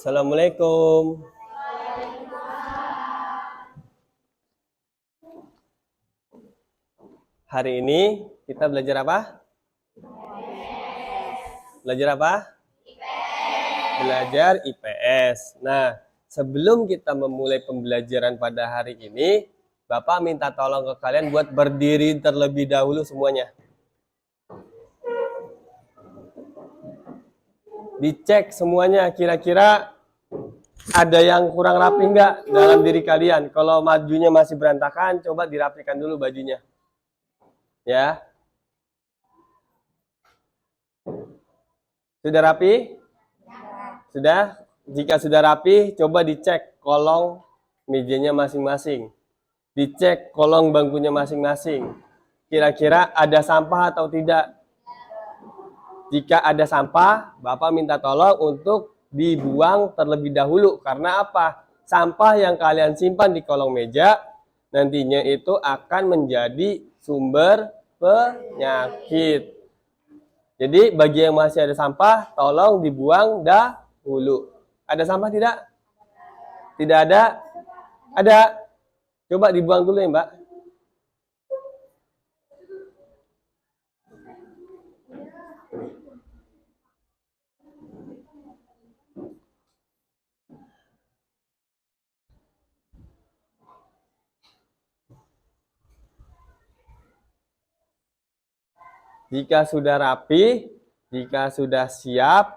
Assalamualaikum. Hari ini kita belajar apa? Belajar apa? Belajar IPS. Nah, sebelum kita memulai pembelajaran pada hari ini, Bapak minta tolong ke kalian buat berdiri terlebih dahulu semuanya. Dicek semuanya, kira-kira ada yang kurang rapi nggak dalam diri kalian? Kalau majunya masih berantakan, coba dirapikan dulu bajunya. Ya. Sudah rapi? Sudah? Jika sudah rapi, coba dicek kolong mejanya masing-masing. Dicek kolong bangkunya masing-masing. Kira-kira ada sampah atau tidak? Jika ada sampah, Bapak minta tolong untuk dibuang terlebih dahulu. Karena apa? Sampah yang kalian simpan di kolong meja, nantinya itu akan menjadi sumber penyakit. Jadi bagi yang masih ada sampah, tolong dibuang dahulu. Ada sampah tidak? Tidak ada? Ada? Coba dibuang dulu ya, Mbak. Jika sudah rapi, jika sudah siap,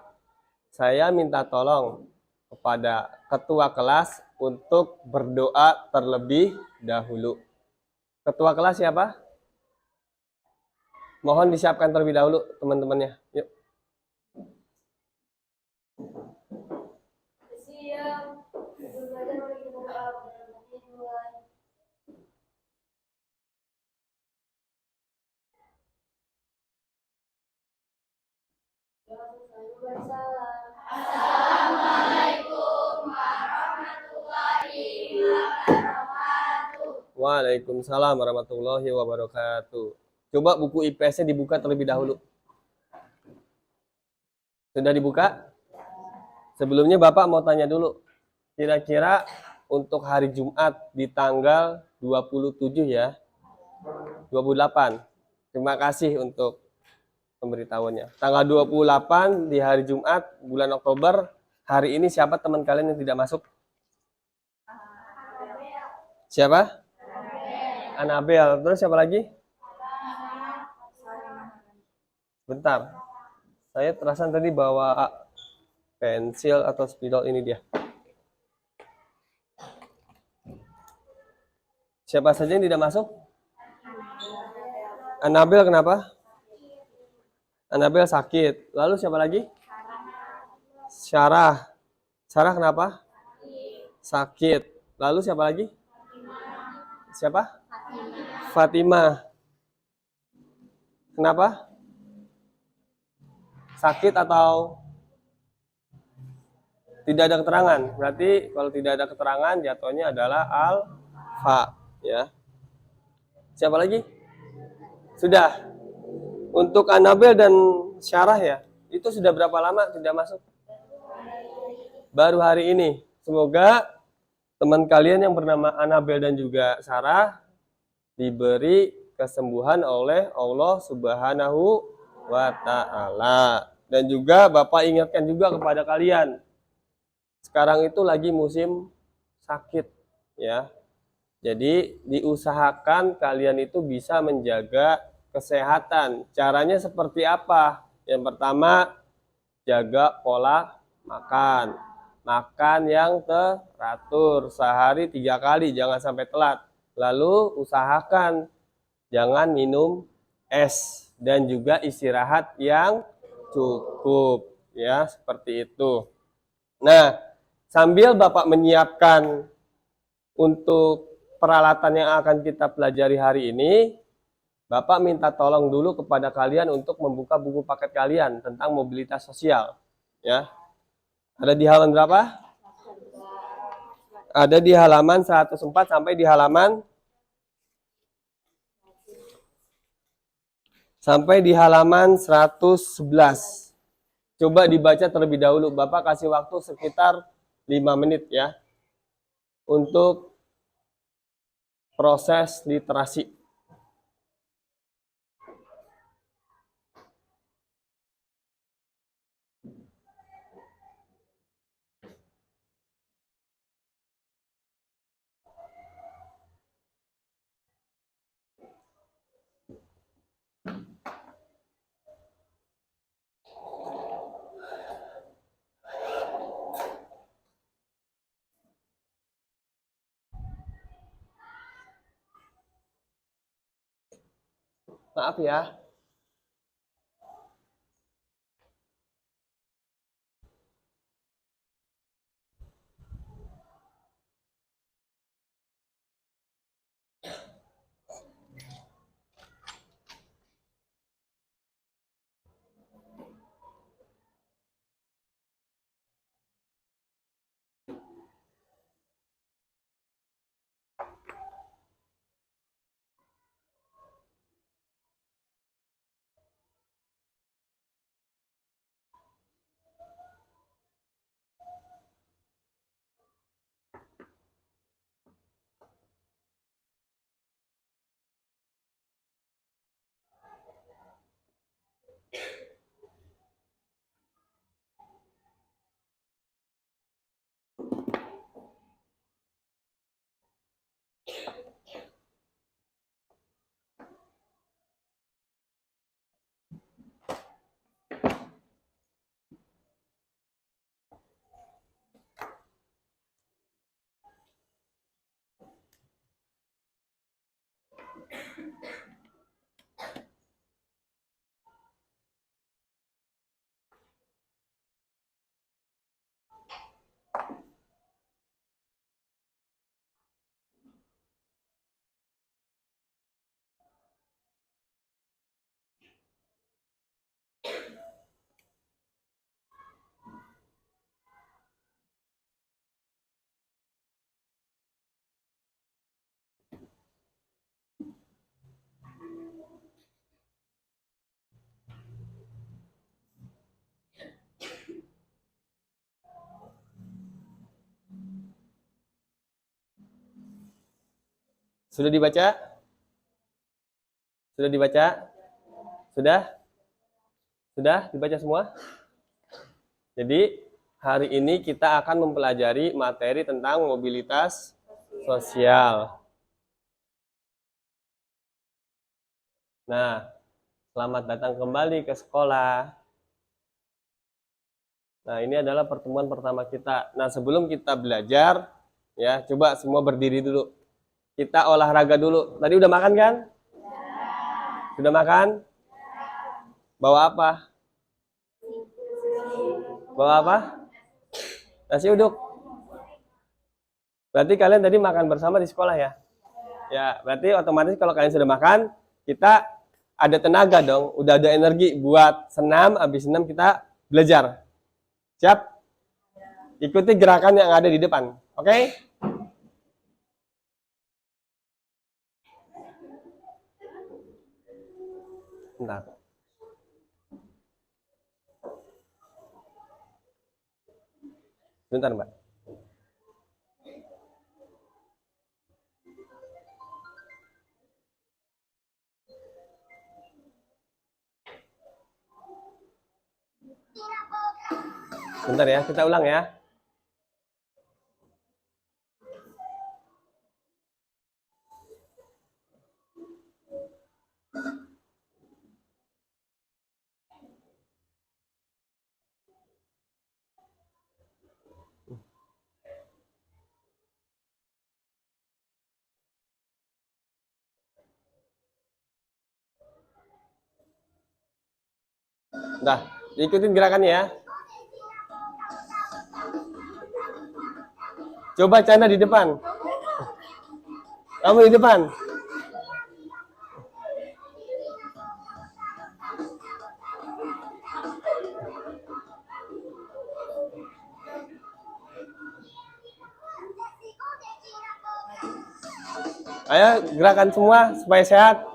saya minta tolong kepada ketua kelas untuk berdoa terlebih dahulu. Ketua kelas siapa? Mohon disiapkan terlebih dahulu teman-temannya. Yuk. Assalamualaikum warahmatullahi wabarakatuh. Waalaikumsalam warahmatullahi wabarakatuh. Coba buku IPS-nya dibuka terlebih dahulu. Sudah dibuka? Sebelumnya Bapak mau tanya dulu. Kira-kira untuk hari Jumat di tanggal 27 ya. 28. Terima kasih untuk pemberitahuannya. Tanggal 28 di hari Jumat bulan Oktober, hari ini siapa teman kalian yang tidak masuk? Siapa? Anabel. Terus siapa lagi? Bentar. Saya terasa tadi bawa pensil atau spidol, ini dia. Siapa saja yang tidak masuk? Anabel kenapa? Anabel sakit. Lalu siapa lagi? Syarah. Syarah kenapa? Sakit. Lalu siapa lagi? Siapa? Fatimah. Kenapa? Sakit atau tidak ada keterangan? Berarti kalau tidak ada keterangan jatuhnya adalah alfa, ya. Siapa lagi? Sudah. Untuk Anabel dan Syarah ya, itu sudah berapa lama tidak masuk? Baru hari ini. Semoga teman kalian yang bernama Anabel dan juga Syarah diberi kesembuhan oleh Allah Subhanahu wa Ta'ala. Dan juga Bapak ingatkan juga kepada kalian, sekarang itu lagi musim sakit, ya. Jadi diusahakan kalian itu bisa menjaga kesehatan. Caranya seperti apa? Yang pertama, jaga pola makan. Makan yang teratur, sehari 3 kali, jangan sampai telat. Lalu usahakan jangan minum es dan juga istirahat yang cukup, ya, seperti itu. Nah, sambil Bapak menyiapkan untuk peralatan yang akan kita pelajari hari ini, Bapak minta tolong dulu kepada kalian untuk membuka buku paket kalian tentang mobilitas sosial, ya. Ada di halaman berapa? Ada di halaman 104 sampai di halaman 111. coba dibaca terlebih dahulu. Bapak kasih waktu sekitar 5 menit ya untuk proses literasi. Maaf ya. Sudah dibaca? Sudah dibaca? Sudah? Sudah dibaca semua? Jadi hari ini kita akan mempelajari materi tentang mobilitas sosial. Nah, selamat datang kembali ke sekolah. Nah, ini adalah pertemuan pertama kita. Nah, sebelum kita belajar, ya, coba semua berdiri dulu. Kita olahraga dulu. Tadi udah makan kan? Sudah makan? Bawa apa? Bawa apa? Nasi uduk. Berarti kalian tadi makan bersama di sekolah ya? Ya, berarti otomatis kalau kalian sudah makan, kita ada tenaga dong, udah ada energi buat senam, habis senam kita belajar. Siap? Ikuti gerakan yang ada di depan. Oke? Bentar. Bentar, Mbak. Bentar ya, kita ulang ya. Nah, ikutin gerakannya ya. Coba Chandra di depan. Kamu di depan. Ayo gerakan semua supaya sehat.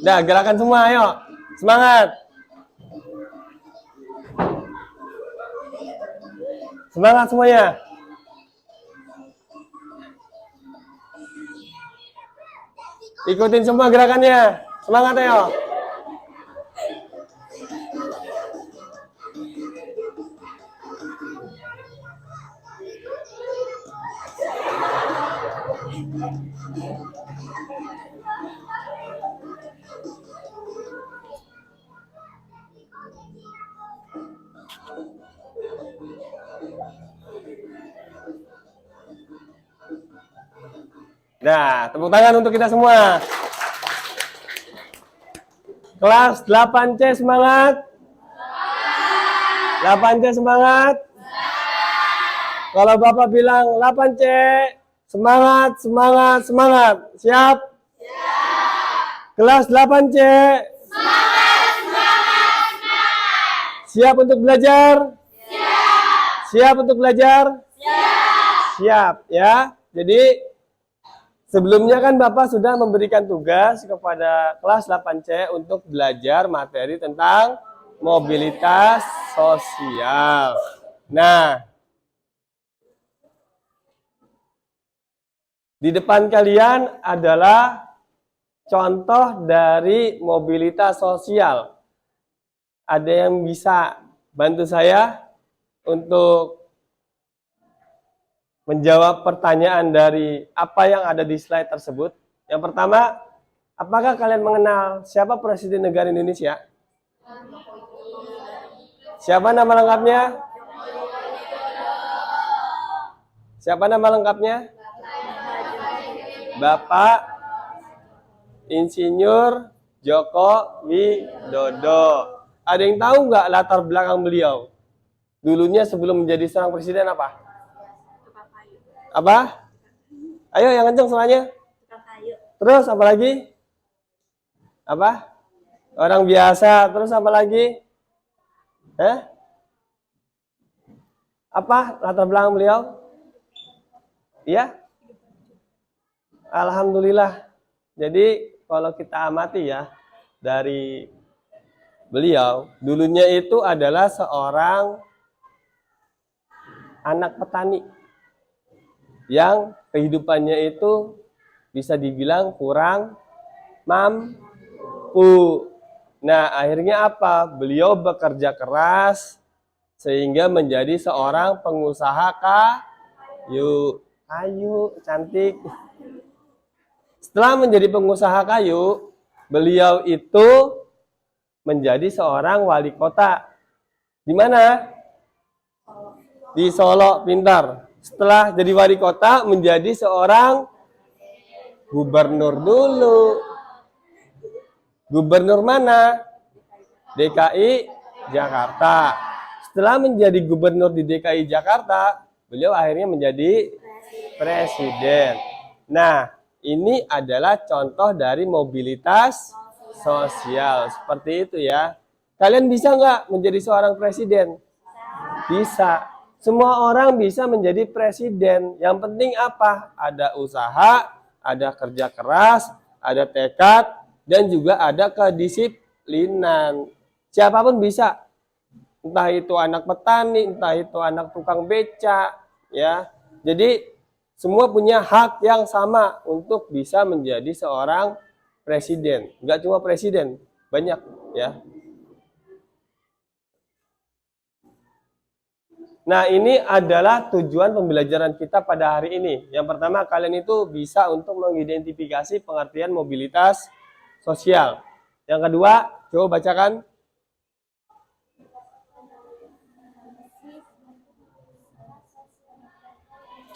Dah, gerakan semua, ayo. Semangat. Semangat semuanya. Ikutin semua gerakannya. Semangat, ayo. Nah, tepuk tangan untuk kita semua. Kelas 8C semangat. 8C semangat. Kalau Bapak bilang 8C, semangat, semangat, semangat. Siap? Kelas 8C. Siap untuk belajar? Siap untuk belajar? Siap, ya. Jadi sebelumnya kan Bapak sudah memberikan tugas kepada kelas 8C untuk belajar materi tentang mobilitas sosial. Nah, di depan kalian adalah contoh dari mobilitas sosial. Ada yang bisa bantu saya untuk menjawab pertanyaan dari apa yang ada di slide tersebut? Yang pertama, apakah kalian mengenal siapa Presiden Negara Indonesia? Siapa nama lengkapnya? Siapa nama lengkapnya? Bapak Insinyur Joko Widodo. Ada yang tahu nggak latar belakang beliau? Dulunya sebelum menjadi seorang presiden apa? Apa? Ayo yang kenceng semuanya. Terus apa lagi? Apa? Orang biasa. Terus apa lagi? Apa latar belakang beliau? Iya? Alhamdulillah. Jadi kalau kita amati ya, dari beliau, dulunya itu adalah seorang anak petani yang kehidupannya itu bisa dibilang kurang mampu. Nah, akhirnya apa? Beliau bekerja keras sehingga menjadi seorang pengusaha kayu. Kayu, cantik. Setelah menjadi pengusaha kayu, beliau itu menjadi seorang wali kota. Di mana? Di Solo, pintar. Setelah jadi wali kota, menjadi seorang gubernur dulu. Gubernur mana? DKI Jakarta. Setelah menjadi gubernur di DKI Jakarta, beliau akhirnya menjadi presiden. Nah, ini adalah contoh dari mobilitas sosial. Seperti itu ya. Kalian bisa nggak menjadi seorang presiden? Bisa. Semua orang bisa menjadi presiden. Yang penting apa? Ada usaha, ada kerja keras, ada tekad, dan juga ada kedisiplinan. Siapapun bisa. Entah itu anak petani, entah itu anak tukang beca, ya. Jadi semua punya hak yang sama untuk bisa menjadi seorang presiden. Enggak cuma presiden, banyak ya. Nah, ini adalah tujuan pembelajaran kita pada hari ini. Yang pertama, kalian itu bisa untuk mengidentifikasi pengertian mobilitas sosial. Yang kedua, coba bacakan.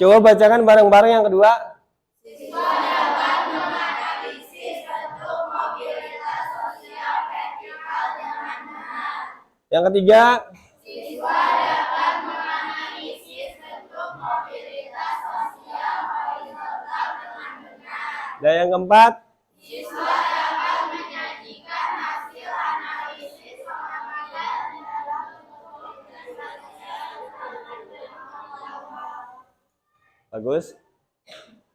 Coba bacakan bareng-bareng yang kedua. Siswa dapat menganalisis bentuk mobilitas sosial vertikal dengan benar. Yang ketiga. Siswa dapat menganalisis bentuk mobilitas sosial horizontal dengan benar. Dan yang keempat. Siswa dapat menyajikan hasil analisis pengamatan dalam mobilitas sosial dengan benar. Bagus.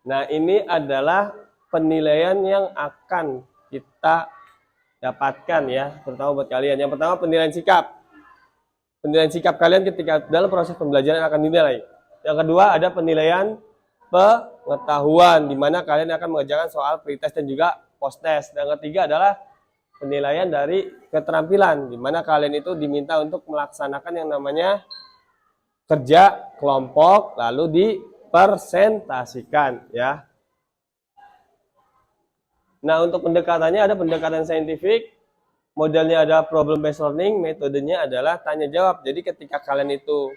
Nah, ini adalah penilaian yang akan kita dapatkan ya, terutama buat kalian. Yang pertama penilaian sikap. Penilaian sikap kalian ketika dalam proses pembelajaran akan dinilai. Yang kedua ada penilaian pengetahuan, di mana kalian akan mengerjakan soal pretest dan juga post-test. Dan ketiga adalah penilaian dari keterampilan, di mana kalian itu diminta untuk melaksanakan yang namanya kerja kelompok, lalu dipresentasikan ya. Nah, untuk pendekatannya ada pendekatan saintifik, modelnya ada problem based learning, metodenya adalah tanya jawab. Jadi ketika kalian itu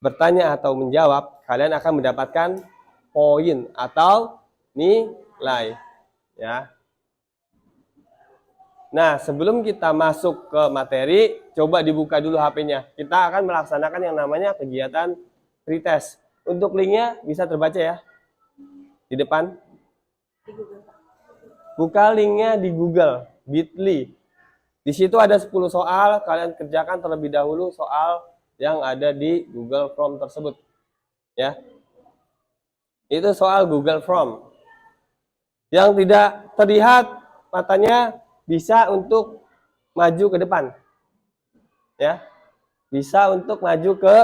bertanya atau menjawab, kalian akan mendapatkan poin atau nilai ya. Nah, sebelum kita masuk ke materi, coba dibuka dulu HP-nya. Kita akan melaksanakan yang namanya kegiatan pretest. Untuk linknya bisa terbaca ya di depan. Buka linknya di Google, Bitly. Di situ ada 10 soal, kalian kerjakan terlebih dahulu soal yang ada di Google Form tersebut. Ya. Itu soal Google Form. Yang tidak terlihat matanya bisa untuk maju ke depan. Ya. Bisa untuk maju ke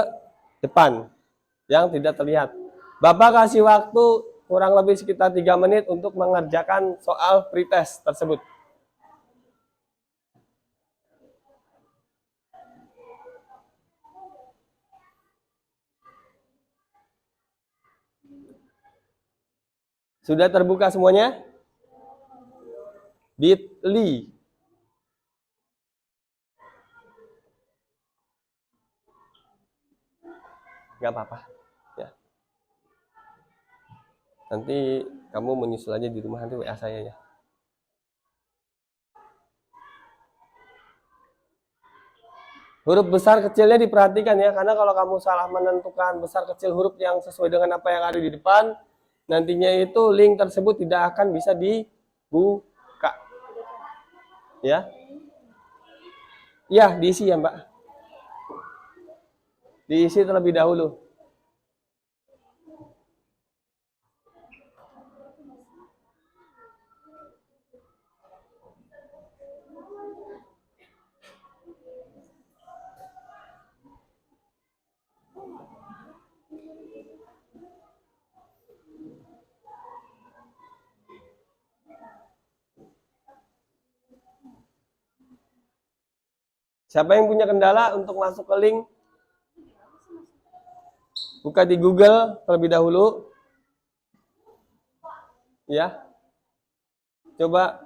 depan yang tidak terlihat. Bapak kasih waktu kurang lebih sekitar 3 menit untuk mengerjakan soal pretest tersebut. Sudah terbuka semuanya? Bitly. Gak apa-apa. Ya. Nanti kamu menyusul aja di rumah, nanti WA saya ya. Huruf besar kecilnya diperhatikan ya, karena kalau kamu salah menentukan besar kecil huruf yang sesuai dengan apa yang ada di depan, nantinya itu link tersebut tidak akan bisa dibuka. Ya. Ya, diisi ya, Mbak. Diisi terlebih dahulu. Siapa yang punya kendala untuk masuk ke link? Buka di Google terlebih dahulu. Ya. Coba.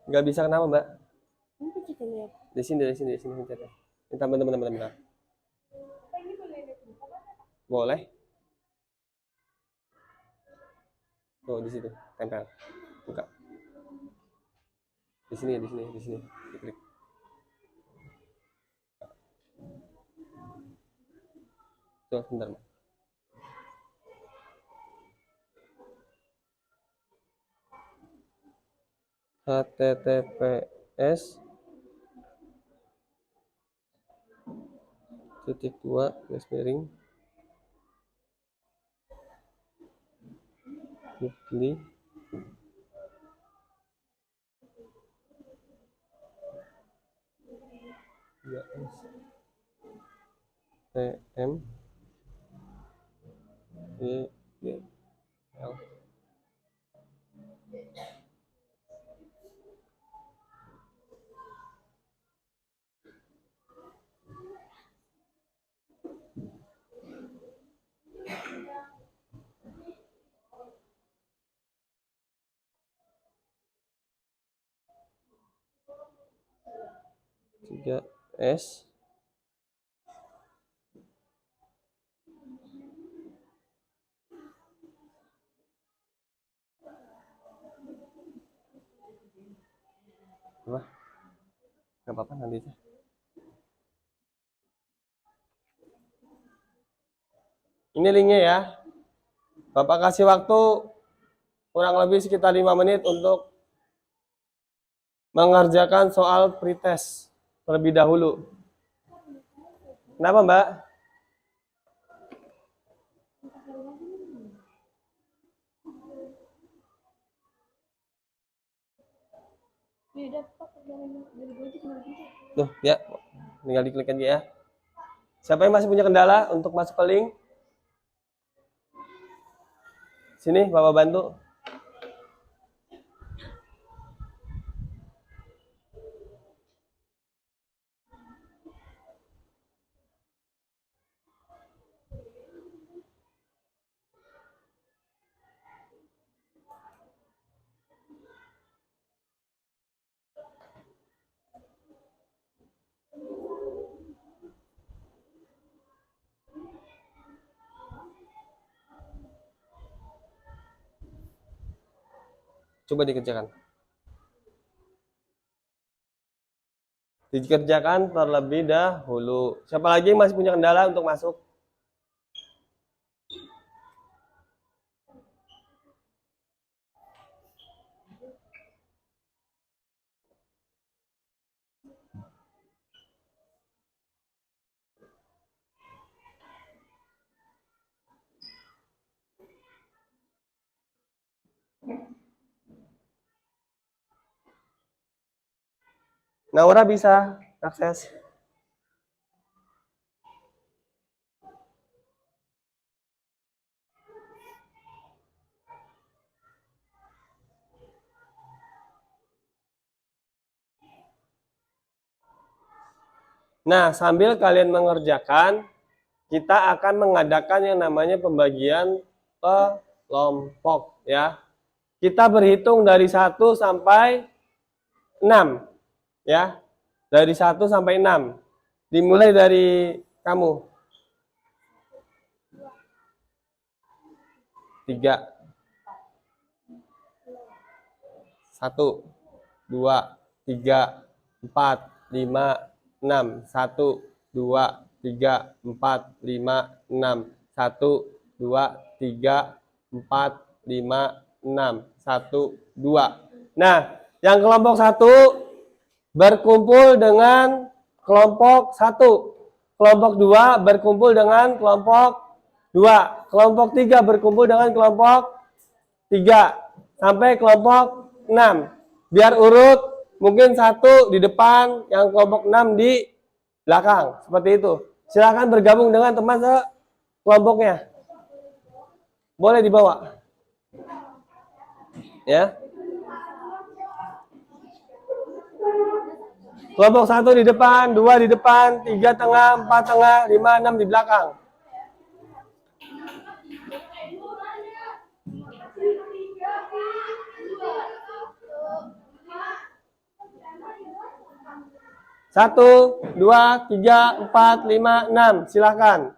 Nggak bisa kenapa, Mbak? Di sini. Bentar. Boleh. Oh, di situ. Tempel. Buka. Di sini. Diklik. Tuh, bentar, Mbak. https // Bitly tm l 3S apa? Gak apa-apa nanti aja. Ini linknya ya. Bapak kasih waktu kurang lebih sekitar 5 menit untuk mengerjakan soal pretest terlebih dahulu. Kenapa, Mbak? Tuh, ya. Tinggal diklik aja ya. Siapa yang masih punya kendala untuk masuk ke link? Sini, Bapak bantu. Coba dikerjakan. Dikerjakan terlebih dahulu. Siapa lagi yang masih punya kendala untuk masuk? Naura bisa akses. Nah, sambil kalian mengerjakan, kita akan mengadakan yang namanya pembagian kelompok ya. Kita berhitung dari 1 sampai 6 ya. Dari 1 sampai 6. Dimulai dari kamu. 3. 1 2 3 4 5 6. 1 2 3 4 5 6. 1 2 3 4 5 6. 1 2. Nah, yang kelompok 1 berkumpul dengan kelompok 1. Kelompok 2 berkumpul dengan kelompok 2. Kelompok 3 berkumpul dengan kelompok 3. Sampai kelompok 6. Biar urut, mungkin 1 di depan, yang kelompok 6 di belakang. Seperti itu. Silakan bergabung dengan teman kelompoknya. Boleh dibawa. Ya. Kelompok 1 di depan, 2 di depan, 3 tengah, 4 tengah, 5, 6 di belakang. Satu, 2, 3, 4, 5, 6. Silakan.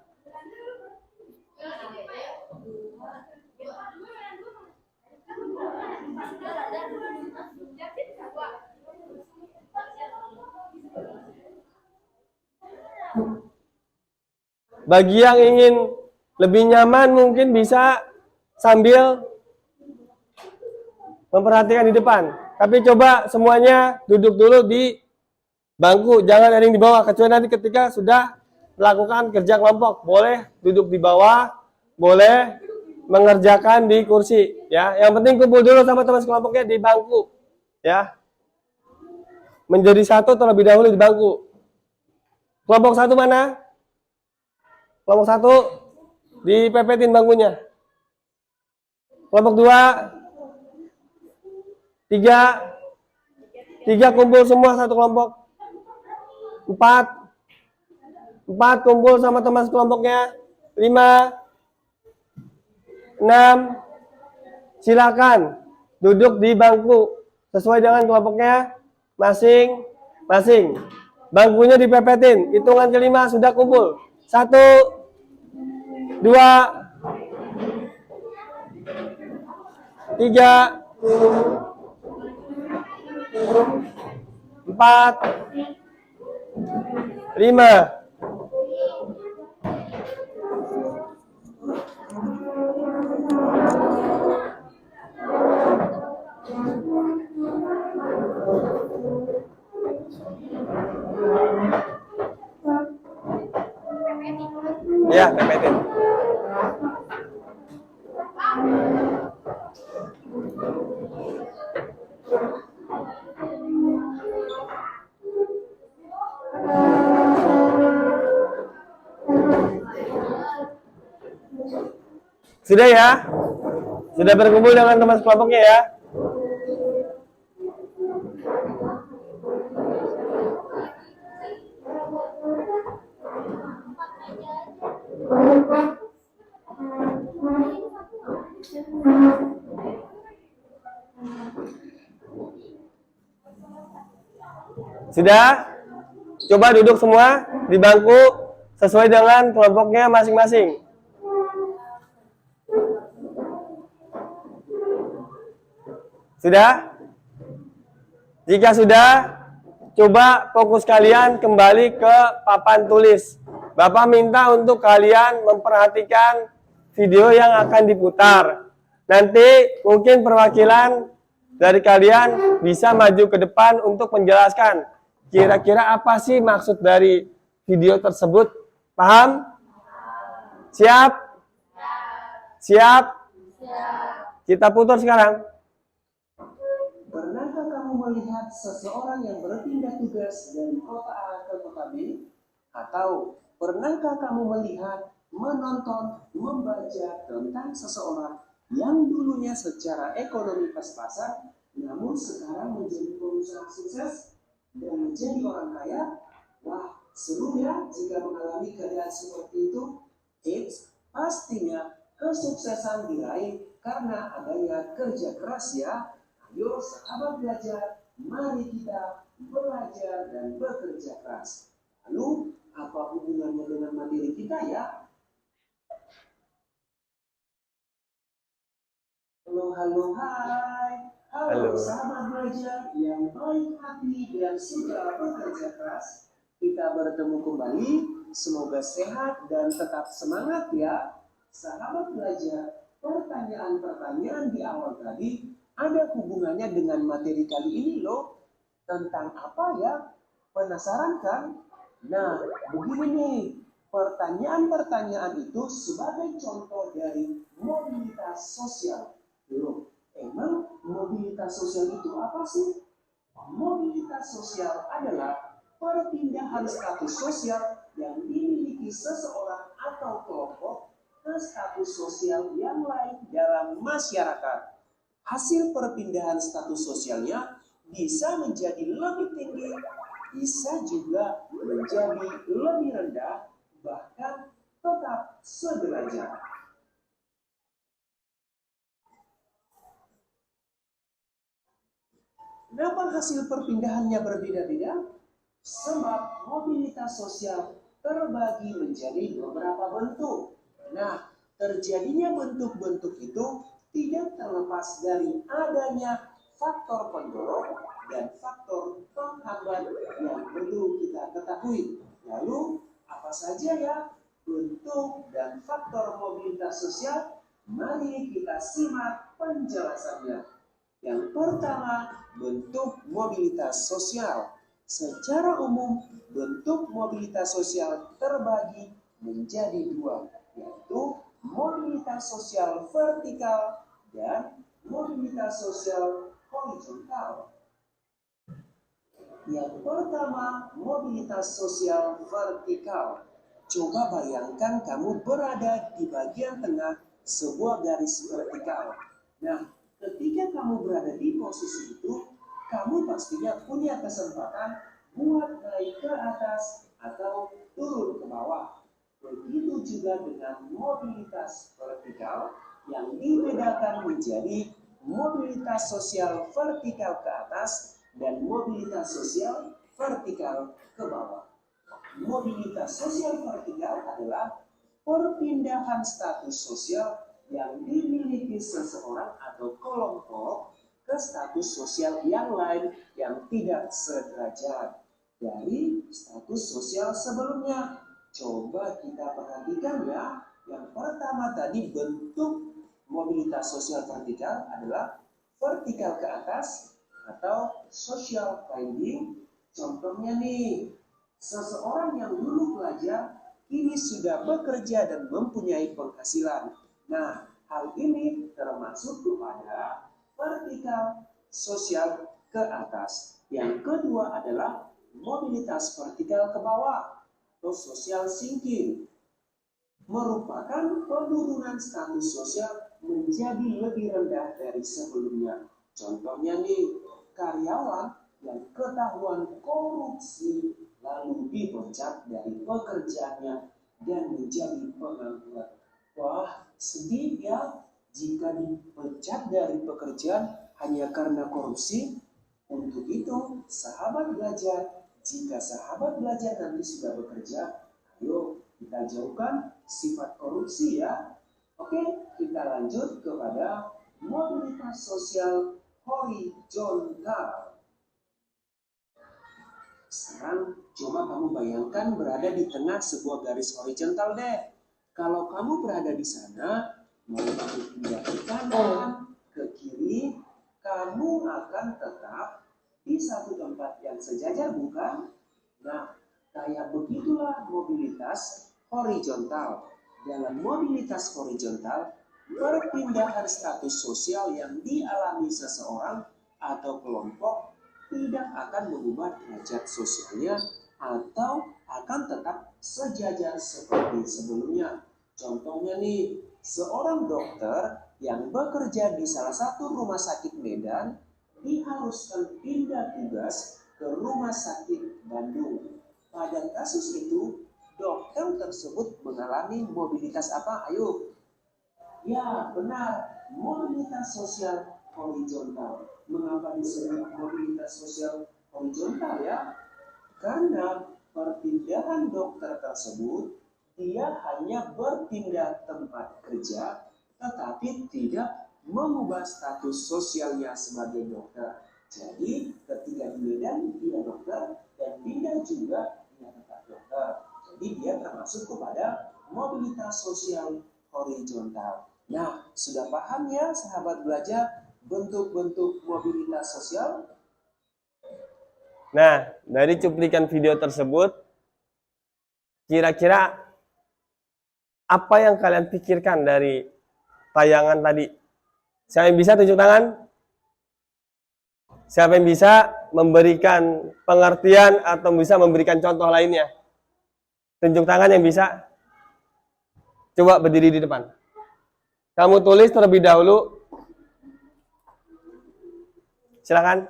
Bagi yang ingin lebih nyaman mungkin bisa sambil memperhatikan di depan. Tapi coba semuanya duduk dulu di bangku, jangan ada yang di bawah. Kecuali nanti ketika sudah melakukan kerja kelompok, boleh duduk di bawah, boleh mengerjakan di kursi. Ya, yang penting kumpul dulu sama teman sekelompoknya di bangku. Ya, menjadi satu terlebih dahulu di bangku. Kelompok 1 mana? Kelompok 1 dipepetin bangkunya. Kelompok 2, 3 kumpul semua satu kelompok. 4 kumpul sama teman sekelompoknya. 5, 6, silakan duduk di bangku sesuai dengan kelompoknya masing-masing. Bangkunya dipepetin. Hitungan kelima sudah kumpul. 1, 2, 3, 4, 5. Ya, pepetin. Sudah ya? Sudah berkumpul dengan teman sekelompoknya ya? Sudah? Coba duduk semua di bangku sesuai dengan kelompoknya masing-masing. Sudah? Jika sudah, coba fokus kalian kembali ke papan tulis. Bapak minta untuk kalian memperhatikan video yang akan diputar. Nanti mungkin perwakilan dari kalian bisa maju ke depan untuk menjelaskan kira-kira apa sih maksud dari video tersebut. Paham? Siap? Siap? Kita putar sekarang. Pernahkah kamu melihat seseorang yang berpindah tugas dari kota A ke kota B? Atau pernahkah kamu melihat, menonton, membaca tentang seseorang yang dulunya secara ekonomi pas-pasan, namun sekarang menjadi pengusaha sukses dan menjadi orang kaya? Wah, seru ya jika mengalami keadaan seperti itu. Eits, pastinya kesuksesan diraih karena adanya kerja keras ya. Ayo sahabat belajar, mari kita belajar dan bekerja keras. Lalu, apa hubungannya dengan materi kita ya? Halo, hai. Halo, Halo. sahabat belajar yang baik hati dan suka bekerja keras. Kita bertemu kembali, semoga sehat dan tetap semangat ya. Sahabat belajar, pertanyaan-pertanyaan di awal tadi ada hubungannya dengan materi kali ini loh. Tentang apa ya? Penasaran kan? Nah, begini nih. Pertanyaan-pertanyaan itu sebagai contoh dari mobilitas sosial. Loh, emang mobilitas sosial itu apa sih? Mobilitas sosial adalah perpindahan status sosial yang dimiliki seseorang atau kelompok ke status sosial yang lain dalam masyarakat. Hasil perpindahan status sosialnya bisa menjadi lebih tinggi, bisa juga menjadi lebih rendah, bahkan tetap sederajat. Kenapa hasil perpindahannya berbeda-beda? Sebab mobilitas sosial terbagi menjadi beberapa bentuk. Nah, terjadinya bentuk-bentuk itu tidak terlepas dari adanya faktor pendorong dan faktor penghambat yang perlu kita ketahui. Lalu, apa saja ya bentuk dan faktor mobilitas sosial? Mari kita simak penjelasannya. Yang pertama, bentuk mobilitas sosial. Secara umum, bentuk mobilitas sosial terbagi menjadi dua, yaitu mobilitas sosial vertikal dan mobilitas sosial horizontal. Yang pertama, mobilitas sosial vertikal. Coba bayangkan kamu berada di bagian tengah sebuah garis vertikal. Nah, ketika kamu berada di posisi itu, kamu pastinya punya kesempatan buat naik ke atas atau turun ke bawah. Begitu juga dengan mobilitas vertikal yang dibedakan menjadi mobilitas sosial vertikal ke atas dan mobilitas sosial vertikal ke bawah. Mobilitas sosial vertikal adalah perpindahan status sosial yang dimiliki seseorang atau kelompok ke status sosial yang lain yang tidak sederajat dari status sosial sebelumnya. Coba kita perhatikan ya. Yang pertama tadi bentuk mobilitas sosial vertikal adalah vertikal ke atas atau social climbing. Contohnya nih, seseorang yang dulu pelajar kini sudah bekerja dan mempunyai penghasilan. Nah, hal ini termasuk kepada vertikal sosial ke atas. Yang kedua adalah mobilitas vertikal ke bawah atau social sinking. merupakan penurunan status sosial menjadi lebih rendah dari sebelumnya. Contohnya nih, karyawan yang ketahuan korupsi lalu dipecat dari pekerjaannya dan menjadi pengangguran. Wah, sedih ya jika dipecat dari pekerjaan hanya karena korupsi. Untuk itu, sahabat belajar, jika sahabat belajar nanti sudah bekerja, ayo kita jauhkan sifat korupsi ya. Oke, kita lanjut kepada mobilitas sosial horizontal. Sekarang coba kamu bayangkan berada di tengah sebuah garis horizontal deh. Kalau kamu berada di sana, mau kamu pindah ke kanan, ke kiri, kamu akan tetap di satu tempat yang sejajar, bukan? Nah, kayak begitulah mobilitas horizontal. Dalam mobilitas horizontal, perpindahan status sosial yang dialami seseorang atau kelompok tidak akan mengubah derajat sosialnya atau akan tetap sejajar seperti sebelumnya. Contohnya nih, seorang dokter yang bekerja di salah satu rumah sakit Medan diharuskan pindah tugas ke rumah sakit Bandung. Pada kasus itu, dokter tersebut mengalami mobilitas apa? Ayo. Ya, benar. Mobilitas sosial horizontal. Mengapa disebut mobilitas sosial horizontal ya? Karena perpindahan dokter tersebut, dia hanya berpindah tempat kerja, tetapi tidak mengubah status sosialnya sebagai dokter. Jadi ketika di Medan dia dokter dan pindah juga dia tetap dokter. Jadi dia termasuk kepada mobilitas sosial horizontal. Nah, sudah paham ya sahabat belajar bentuk-bentuk mobilitas sosial? Nah, dari cuplikan video tersebut, kira-kira apa yang kalian pikirkan dari tayangan tadi? Siapa yang bisa tunjuk tangan? Siapa yang bisa memberikan pengertian atau bisa memberikan contoh lainnya? Tunjuk tangan yang bisa. Coba berdiri di depan. Kamu tulis terlebih dahulu. Silakan.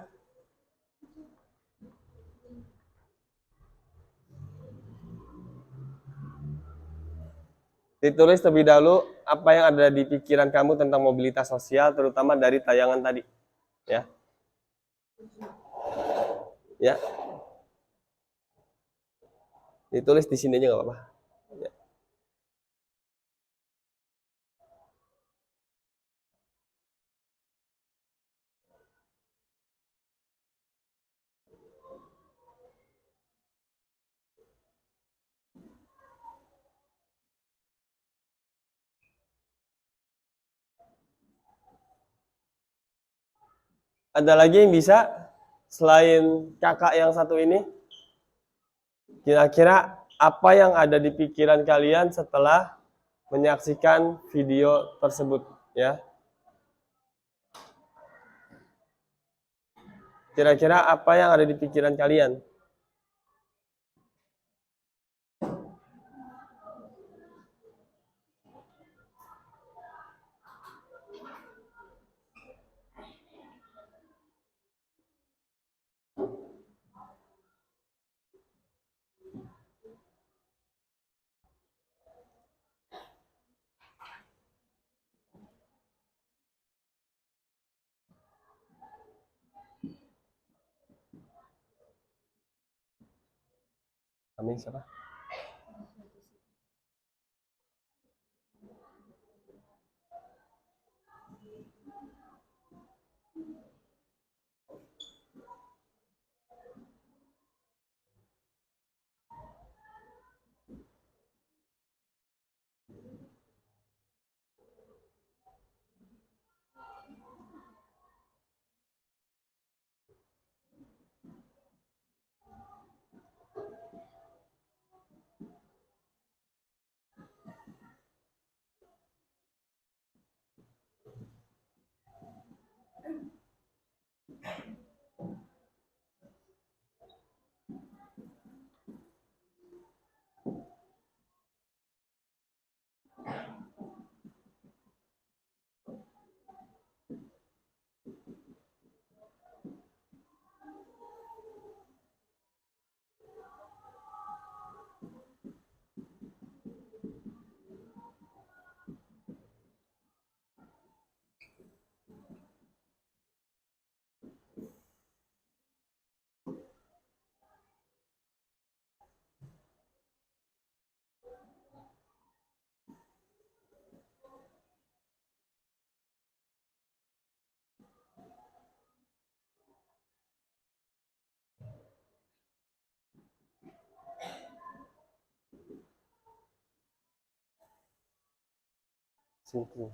Ditulis terlebih dahulu apa yang ada di pikiran kamu tentang mobilitas sosial, terutama dari tayangan tadi. Ya. Ya. Ditulis di sini aja nggak apa-apa. Ya. Ada lagi yang bisa selain kakak yang satu ini? Kira-kira apa yang ada di pikiran kalian setelah menyaksikan video tersebut, ya? Kira-kira apa yang ada di pikiran kalian? Amin siapa? Sinking.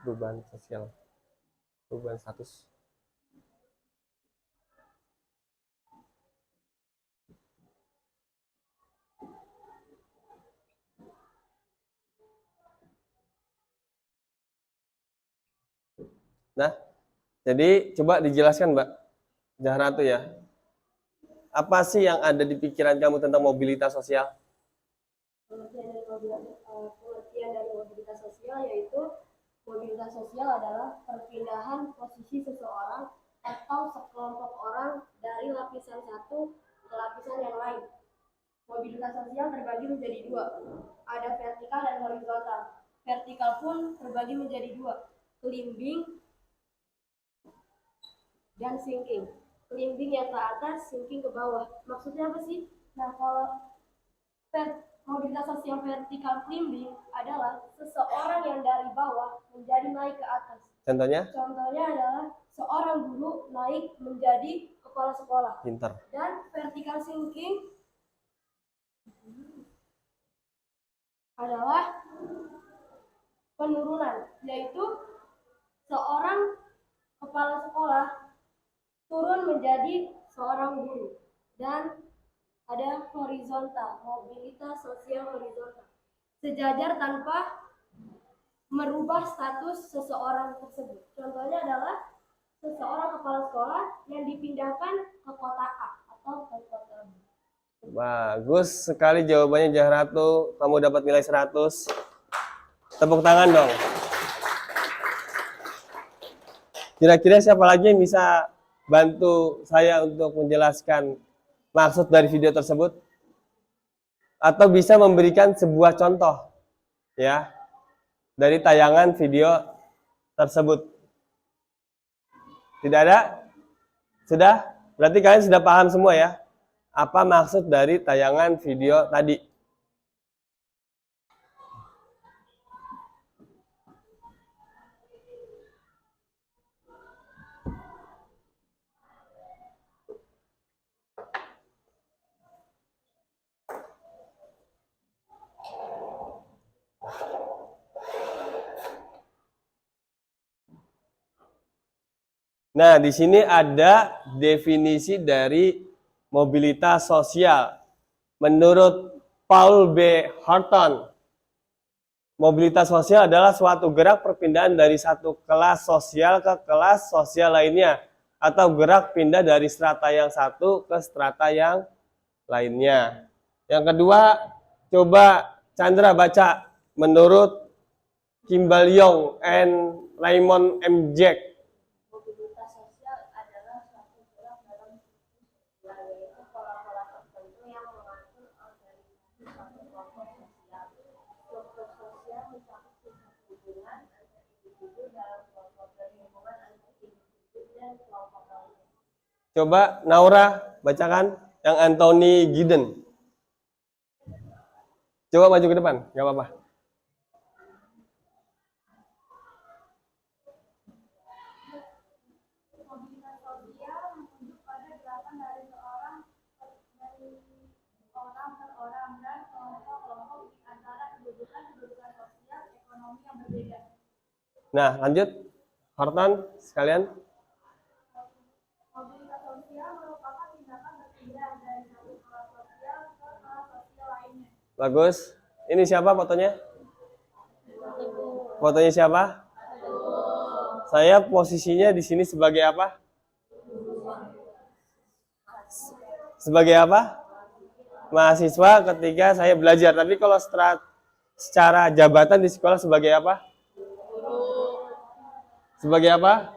Beban sosial, beban status. Nah, jadi coba dijelaskan Mbak Jahratu ya. Apa sih yang ada di pikiran kamu tentang mobilitas sosial? Pengertian dari mobilitas sosial yaitu mobilitas sosial adalah perpindahan posisi seseorang atau sekelompok orang dari lapisan satu ke lapisan yang lain. Mobilitas sosial terbagi menjadi dua, ada vertikal dan horizontal. Vertikal pun terbagi menjadi dua, climbing dan sinking. Climbing yang ke atas, sinking ke bawah. Maksudnya apa sih? Nah, kalau mobilitas sosial vertikal climbing adalah seseorang yang dari bawah menjadi naik ke atas. Contohnya? Contohnya adalah seorang guru naik menjadi kepala sekolah. Pinter. Dan vertikal sinking adalah penurunan, yaitu seorang kepala sekolah turun menjadi seorang guru. Dan ada horizontal, mobilitas sosial horizontal, sejajar tanpa merubah status seseorang tersebut. Contohnya adalah seseorang kepala sekolah yang dipindahkan ke kota A atau ke kota B. Bagus sekali jawabannya Jahratu. Kamu dapat nilai 100. Tepuk tangan dong. Kira-kira siapa lagi yang bisa bantu saya untuk menjelaskan maksud dari video tersebut? Atau bisa memberikan sebuah contoh ya dari tayangan video tersebut? Tidak ada? Sudah? Berarti kalian sudah paham semua ya? Apa maksud dari tayangan video tadi? Nah, di sini ada definisi dari mobilitas sosial. Menurut Paul B. Horton, mobilitas sosial adalah suatu gerak perpindahan dari satu kelas sosial ke kelas sosial lainnya, atau gerak pindah dari strata yang satu ke strata yang lainnya. Yang kedua, coba Chandra baca menurut Kimball Young and Raymond M. Jack. Mobilitas sosial adalah suatu gerak dalam sosial, yaitu pola-pola tertentu yang mengatur organisasi suatu kelompok sosial. Struktur sosial mencakup sistem hubungan antar individu dalam kelompok dan hubungan antar individu dan kelompok lainnya. Coba Naura bacakan yang Anthony Giddens. Coba maju ke depan, nggak apa-apa. Mobilitas sosial menunjuk pada gerakan dari orang per orang dan kelompok-kelompok di antara kedudukan sosial ekonomi yang berbeda. Nah, lanjut. Horton, sekalian. Mobilitas sosial merupakan tindakan berpindah dari satu kelas sosial ke kelas sosial lainnya. Bagus. Ini siapa fotonya? Fotonya siapa? Saya posisinya di sini sebagai apa? Sebagai apa? Mahasiswa ketika saya belajar. Tapi kalau secara jabatan di sekolah sebagai apa? Sebagai apa?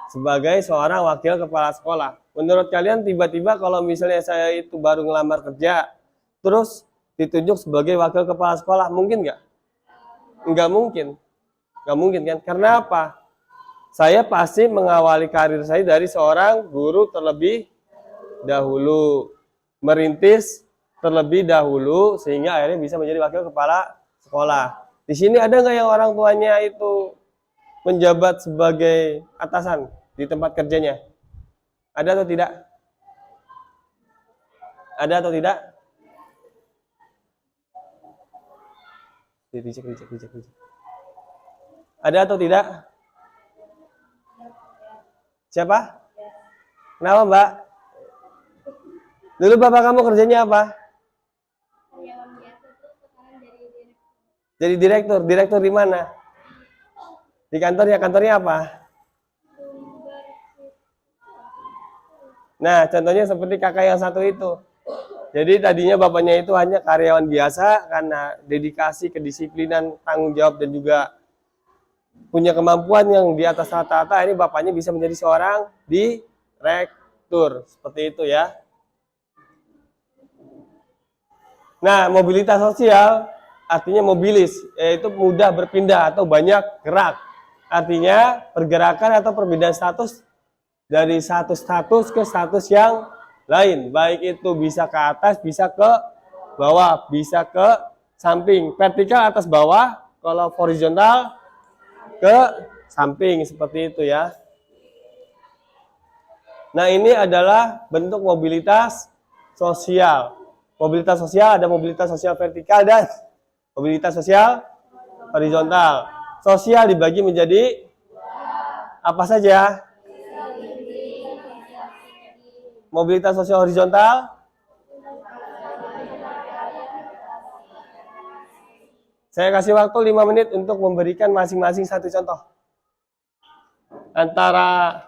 Sebagai seorang wakil kepala sekolah. Menurut kalian tiba-tiba kalau misalnya saya itu baru ngelamar kerja, terus ditunjuk sebagai wakil kepala sekolah, mungkin nggak? Nggak mungkin. Nggak mungkin kan? Karena apa? Saya pasti mengawali karir saya dari seorang guru terlebih dahulu, merintis terlebih dahulu sehingga akhirnya bisa menjadi wakil kepala sekolah. Di sini ada nggak yang orang tuanya itu menjabat sebagai atasan di tempat kerjanya? Ada atau tidak? Ada atau tidak? Dicek. Ada atau tidak? Siapa? Kenapa, Mbak? Dulu bapak kamu kerjanya apa? Jadi direktur. Direktur di mana? Di kantornya. Kantornya apa? Nah, contohnya seperti kakak yang satu itu. Jadi tadinya bapaknya itu hanya karyawan biasa karena dedikasi, kedisiplinan, tanggung jawab dan juga punya kemampuan yang di atas rata-rata. Ini bapaknya bisa menjadi seorang direktur. Seperti itu ya. Nah, mobilitas sosial artinya mobilis, yaitu mudah berpindah atau banyak gerak. Artinya pergerakan atau perbedaan status dari satu status ke status yang lain. Baik itu bisa ke atas, bisa ke bawah, bisa ke samping. Vertikal atas bawah, kalau horizontal ke samping, seperti itu ya. Nah, ini adalah bentuk mobilitas sosial. Mobilitas sosial ada mobilitas sosial vertikal dan mobilitas sosial horizontal. Sosial dibagi menjadi apa saja? Mobilitas sosial horizontal. Saya kasih waktu 5 menit untuk memberikan masing-masing satu contoh. Antara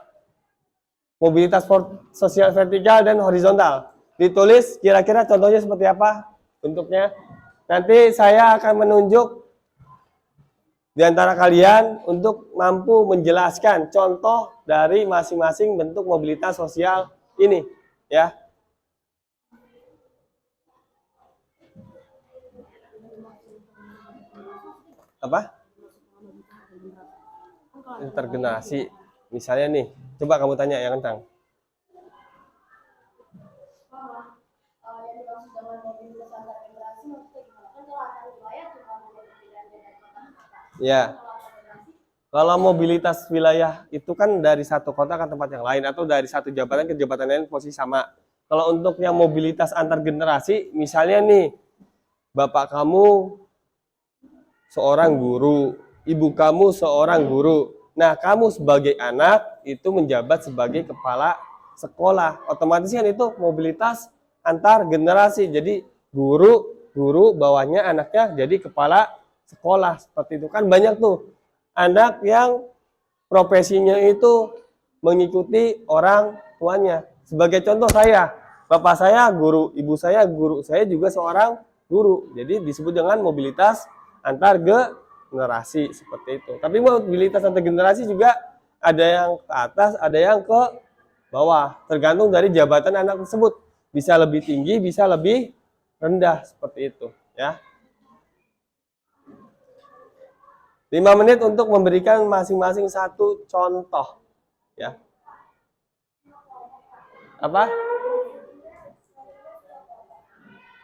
mobilitas sosial vertikal dan horizontal. Ditulis kira-kira contohnya seperti apa bentuknya. Nanti saya akan menunjuk di antara kalian untuk mampu menjelaskan contoh dari masing-masing bentuk mobilitas sosial ini, ya. Apa? Intergenerasi. Misalnya nih, coba kamu tanya yang kencang. Ya. Kalau mobilitas wilayah itu kan dari satu kota ke tempat yang lain atau dari satu jabatan ke jabatan lain posisi sama. Kalau untuk yang mobilitas antar generasi, misalnya nih, bapak kamu seorang guru, ibu kamu seorang guru. Nah, kamu sebagai anak itu menjabat sebagai kepala sekolah. Otomatis kan itu mobilitas antar generasi. Jadi guru bawahnya anaknya jadi kepala sekolah. Seperti itu kan banyak tuh anak yang profesinya itu mengikuti orang tuanya. Sebagai contoh saya, bapak saya guru, ibu saya guru, saya juga seorang guru. Jadi disebut dengan mobilitas antar generasi seperti itu. Tapi mobilitas antar generasi juga ada yang ke atas, ada yang ke bawah. Tergantung dari jabatan anak tersebut. Bisa lebih tinggi, bisa lebih rendah seperti itu, ya. 5 menit untuk memberikan masing-masing satu contoh, ya. Apa?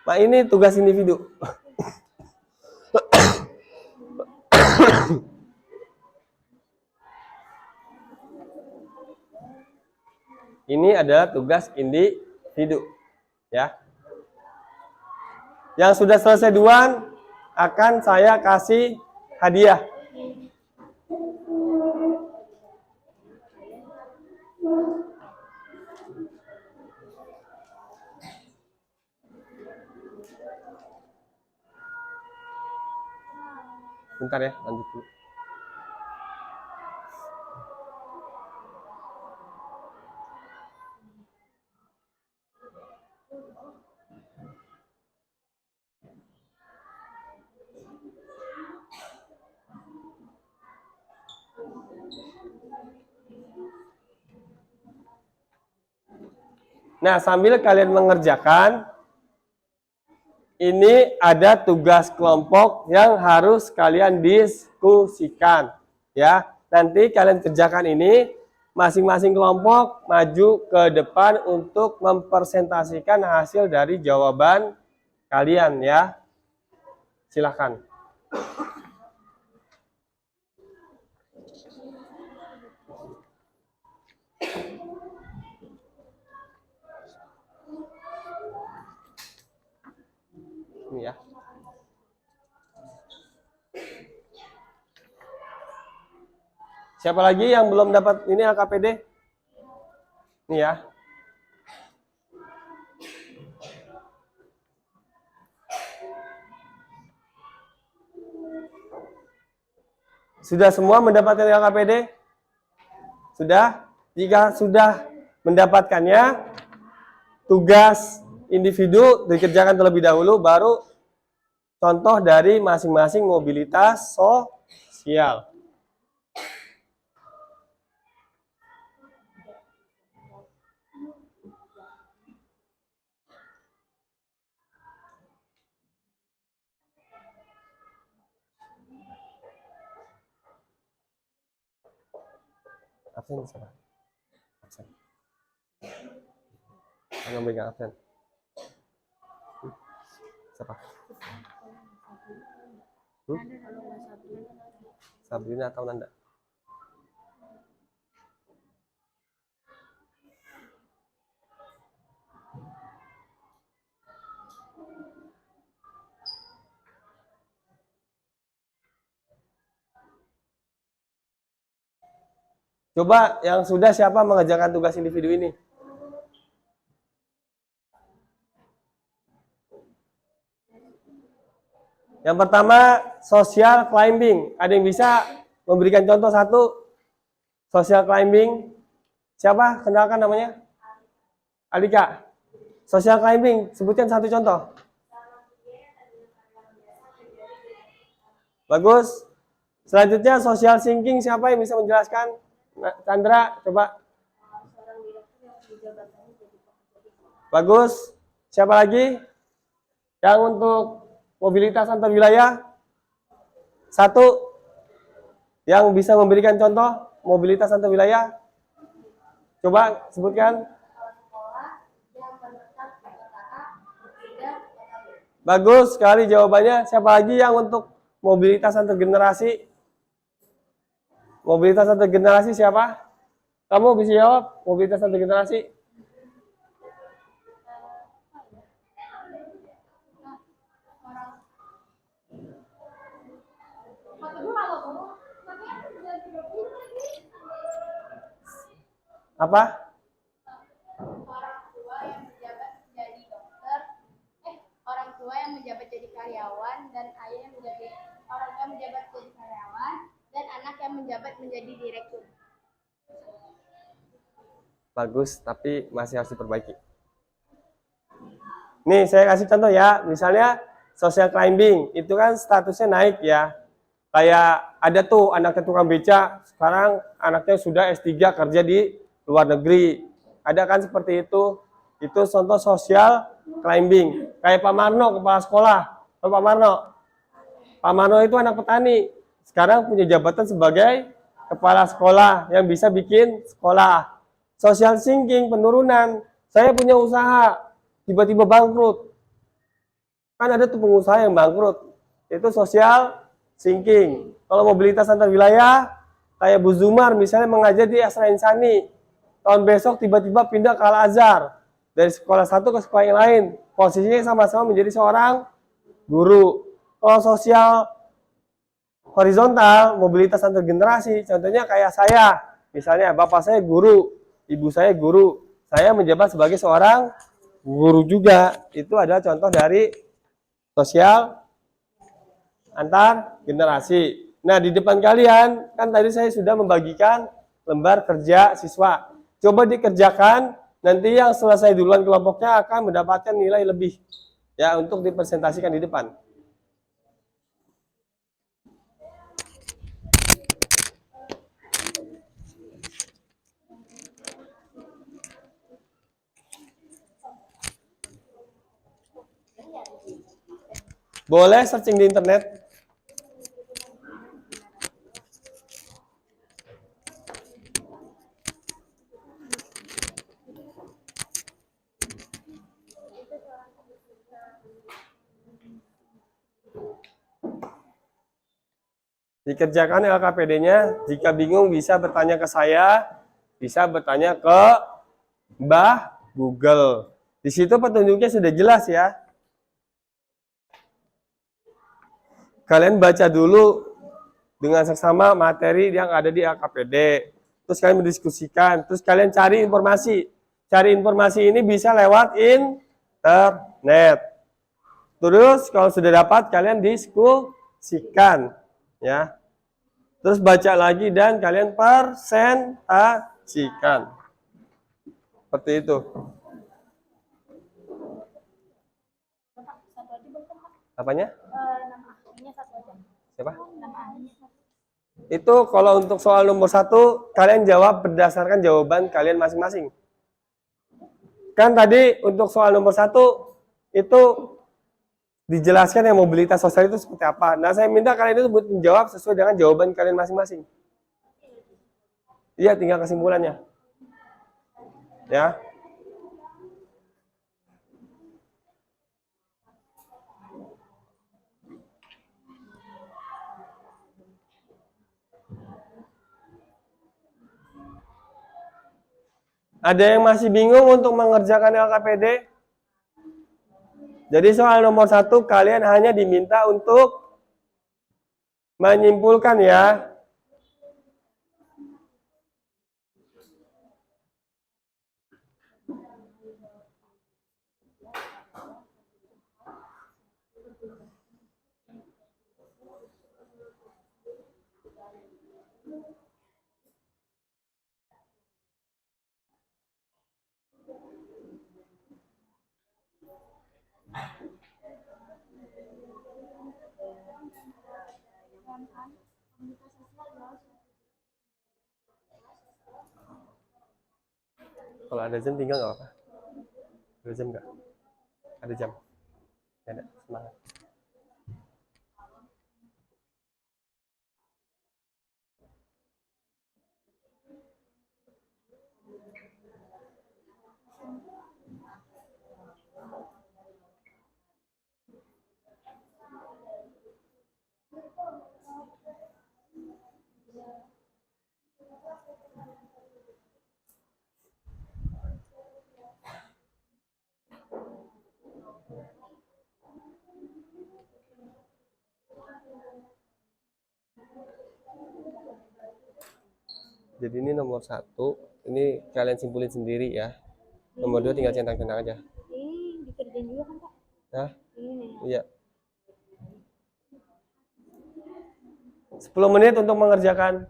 Pak, ini tugas individu. Ini adalah tugas individu, ya. Yang sudah selesai duluan akan saya kasih hadiah. Bentar ya, lanjut dulu. Nah, sambil kalian mengerjakan, ini ada tugas kelompok yang harus kalian diskusikan, ya. Nanti kalian kerjakan ini, masing-masing kelompok maju ke depan untuk mempresentasikan hasil dari jawaban kalian ya. Silakan. Ini ya. Siapa lagi yang belum dapat ini LKPD? Ini ya. Sudah semua mendapatkan LKPD? Sudah? Jika sudah mendapatkannya, tugas individu dikerjakan terlebih dahulu, baru contoh dari masing-masing mobilitas sosial. Absen siapa? Absen. Yang megang absen. Siapa? Sabrina atau Nanda? Coba yang sudah siapa mengerjakan tugas individu ini? Yang pertama, social climbing. Ada yang bisa memberikan contoh satu? Social climbing. Siapa? Kenalkan namanya? Alika. Social climbing, sebutkan satu contoh. Bagus. Selanjutnya social thinking, siapa yang bisa menjelaskan? Chandra, coba. Bagus. Siapa lagi? Yang untuk mobilitas antar wilayah? Satu. Yang bisa memberikan contoh mobilitas antar wilayah? Coba sebutkan. Bagus sekali jawabannya. Siapa lagi yang untuk mobilitas antar generasi? Mobilitas antar generasi siapa? Kamu bisa jawab mobilitas antar generasi? Apa? Orang tua yang menjabat jadi karyawan dan ayah yang menjadi orang tua menjabat jadi karyawan dan anak yang menjabat menjadi direktur. Bagus, tapi masih harus diperbaiki. Nih, saya kasih contoh ya. Misalnya social climbing, itu kan statusnya naik ya. Kayak ada tuh anaknya tukang beca, sekarang anaknya sudah S3 kerja di luar negeri. Ada kan seperti itu. Itu contoh social climbing. Kayak Pak Marno, kepala sekolah. Pak Marno. Pak Marno itu anak petani. Sekarang punya jabatan sebagai kepala sekolah yang bisa bikin sekolah. Social thinking, penurunan. Saya punya usaha, tiba-tiba bangkrut. Kan ada tuh pengusaha yang bangkrut. Itu social thinking. Kalau mobilitas antar wilayah, kayak Bu Zumar misalnya mengajar di Asra Insani. Tahun besok tiba-tiba pindah ke Al-Azhar. Dari sekolah satu ke sekolah yang lain. Posisinya sama-sama menjadi seorang guru. Kalau sosial horizontal, mobilitas antar generasi, contohnya kayak saya. Misalnya bapak saya guru, ibu saya guru. Saya menjabat sebagai seorang guru juga. Itu adalah contoh dari sosial antar generasi. Nah, di depan kalian, kan tadi saya sudah membagikan lembar kerja siswa. Coba dikerjakan, nanti yang selesai duluan kelompoknya akan mendapatkan nilai lebih. Ya, untuk dipresentasikan di depan. Boleh searching di internet. Dikerjakan LKPD-nya. Jika bingung bisa bertanya ke saya, bisa bertanya ke Mbah Google. Di situ petunjuknya sudah jelas ya. Kalian baca dulu dengan seksama materi yang ada di LKPD. Terus kalian mendiskusikan, terus kalian cari informasi. Cari informasi ini bisa lewat internet. Terus kalau sudah dapat kalian diskusikan ya. Terus baca lagi dan kalian presentasikan. Seperti itu. Apanya? Nama ahlinya satu aja. Siapa? Nama ahlinya satu. Itu kalau untuk soal nomor 1, kalian jawab berdasarkan jawaban kalian masing-masing. Kan tadi untuk soal nomor 1, itu dijelaskan yang mobilitas sosial itu seperti apa. Nah, saya minta kalian itu buat menjawab sesuai dengan jawaban kalian masing-masing. Iya, tinggal kesimpulannya. Ya. Ada yang masih bingung untuk mengerjakan LKPD? Jadi soal nomor 1 kalian hanya diminta untuk menyimpulkan ya. Kalau ada jam tinggal nggak apa? Ada jam nggak? Ada jam? Nggak ada. Semangat. Jadi ini nomor 1, ini kalian simpulin sendiri ya. Nomor 2 tinggal centang-centang aja. Ini dikerjain juga kan Pak? Ya, Ini. iya. 10 menit untuk mengerjakan.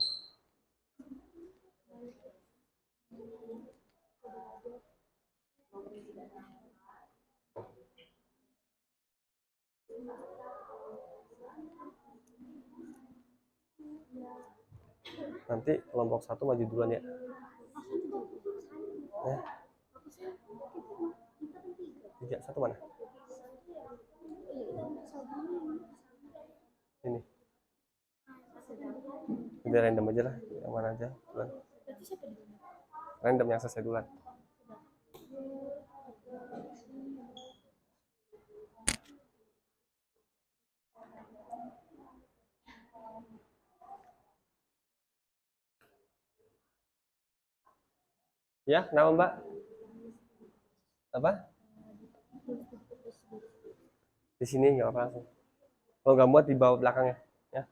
Nanti kelompok 1 maju duluan ya. Tiga, 1 mana? Ini. Udah random aja lah, yang mana aja. Duluan. Random yang selesai duluan. Ya, kenapa Mbak? Apa? Di sini nggak apa langsung. Kalau nggak muat di bawah belakangnya, ya.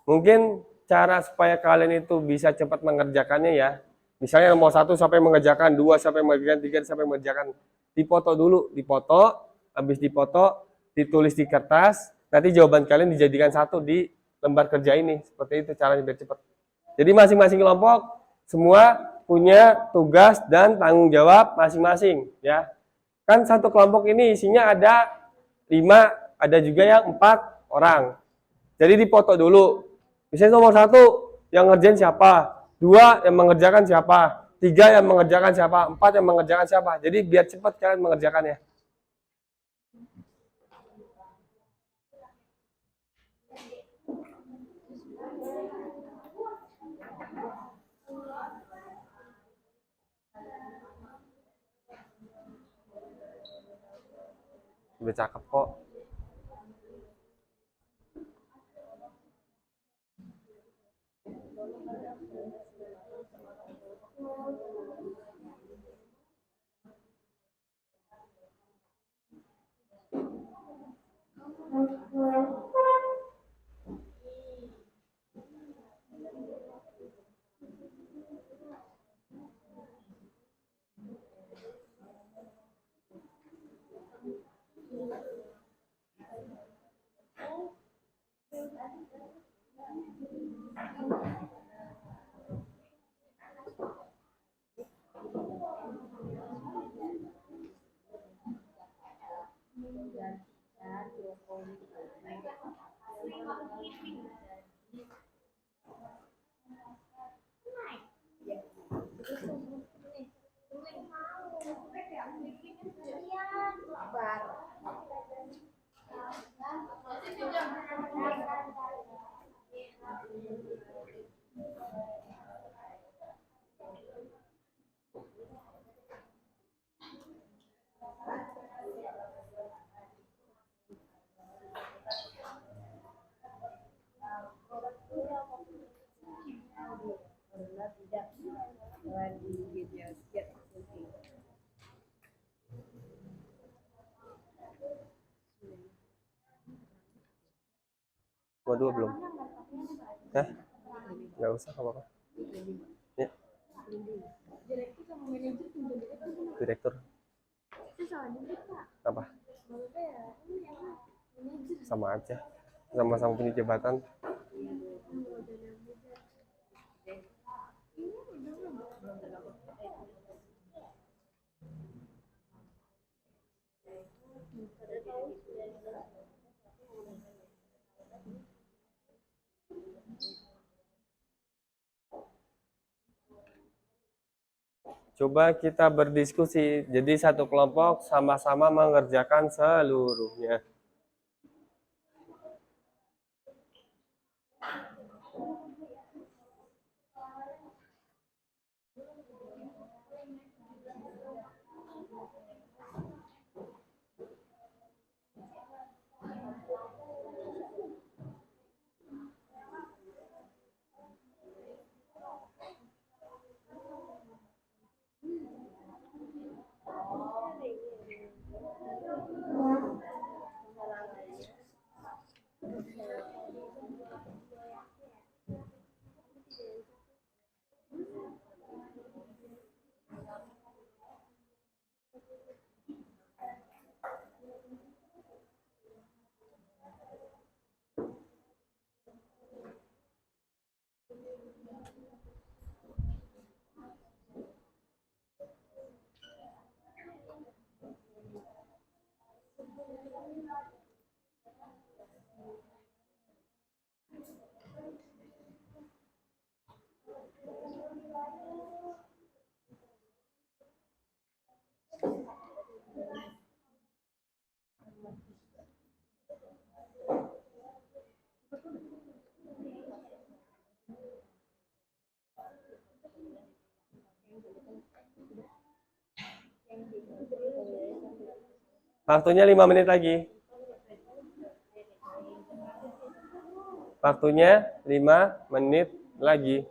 Mungkin cara supaya kalian itu bisa cepat mengerjakannya ya. Misalnya nomor 1 sampai mengerjakan, 2 sampai mengerjakan, 3 sampai mengerjakan. Dipoto dulu, dipoto, habis dipoto, ditulis di kertas, nanti jawaban kalian dijadikan 1 di lembar kerja ini. Seperti itu caranya biar cepat. Jadi masing-masing kelompok semua punya tugas dan tanggung jawab masing-masing ya. Kan satu kelompok ini isinya ada 5, ada juga yang 4 orang. Jadi dipoto dulu. Misalnya nomor 1 yang ngerjain siapa, 2 yang mengerjakan siapa, 3 yang mengerjakan siapa, 4 yang mengerjakan siapa. Jadi biar cepat kalian mengerjakannya. Udah cakep kok. Dua belum? Hah? Nggak usah, nggak apa-apa. Ya. Direktur. Apa? Sama aja. Sama-sama punya jabatan. Coba kita berdiskusi. Jadi satu kelompok sama-sama mengerjakan seluruhnya. Waktunya 5 menit lagi. Waktunya 5 menit lagi.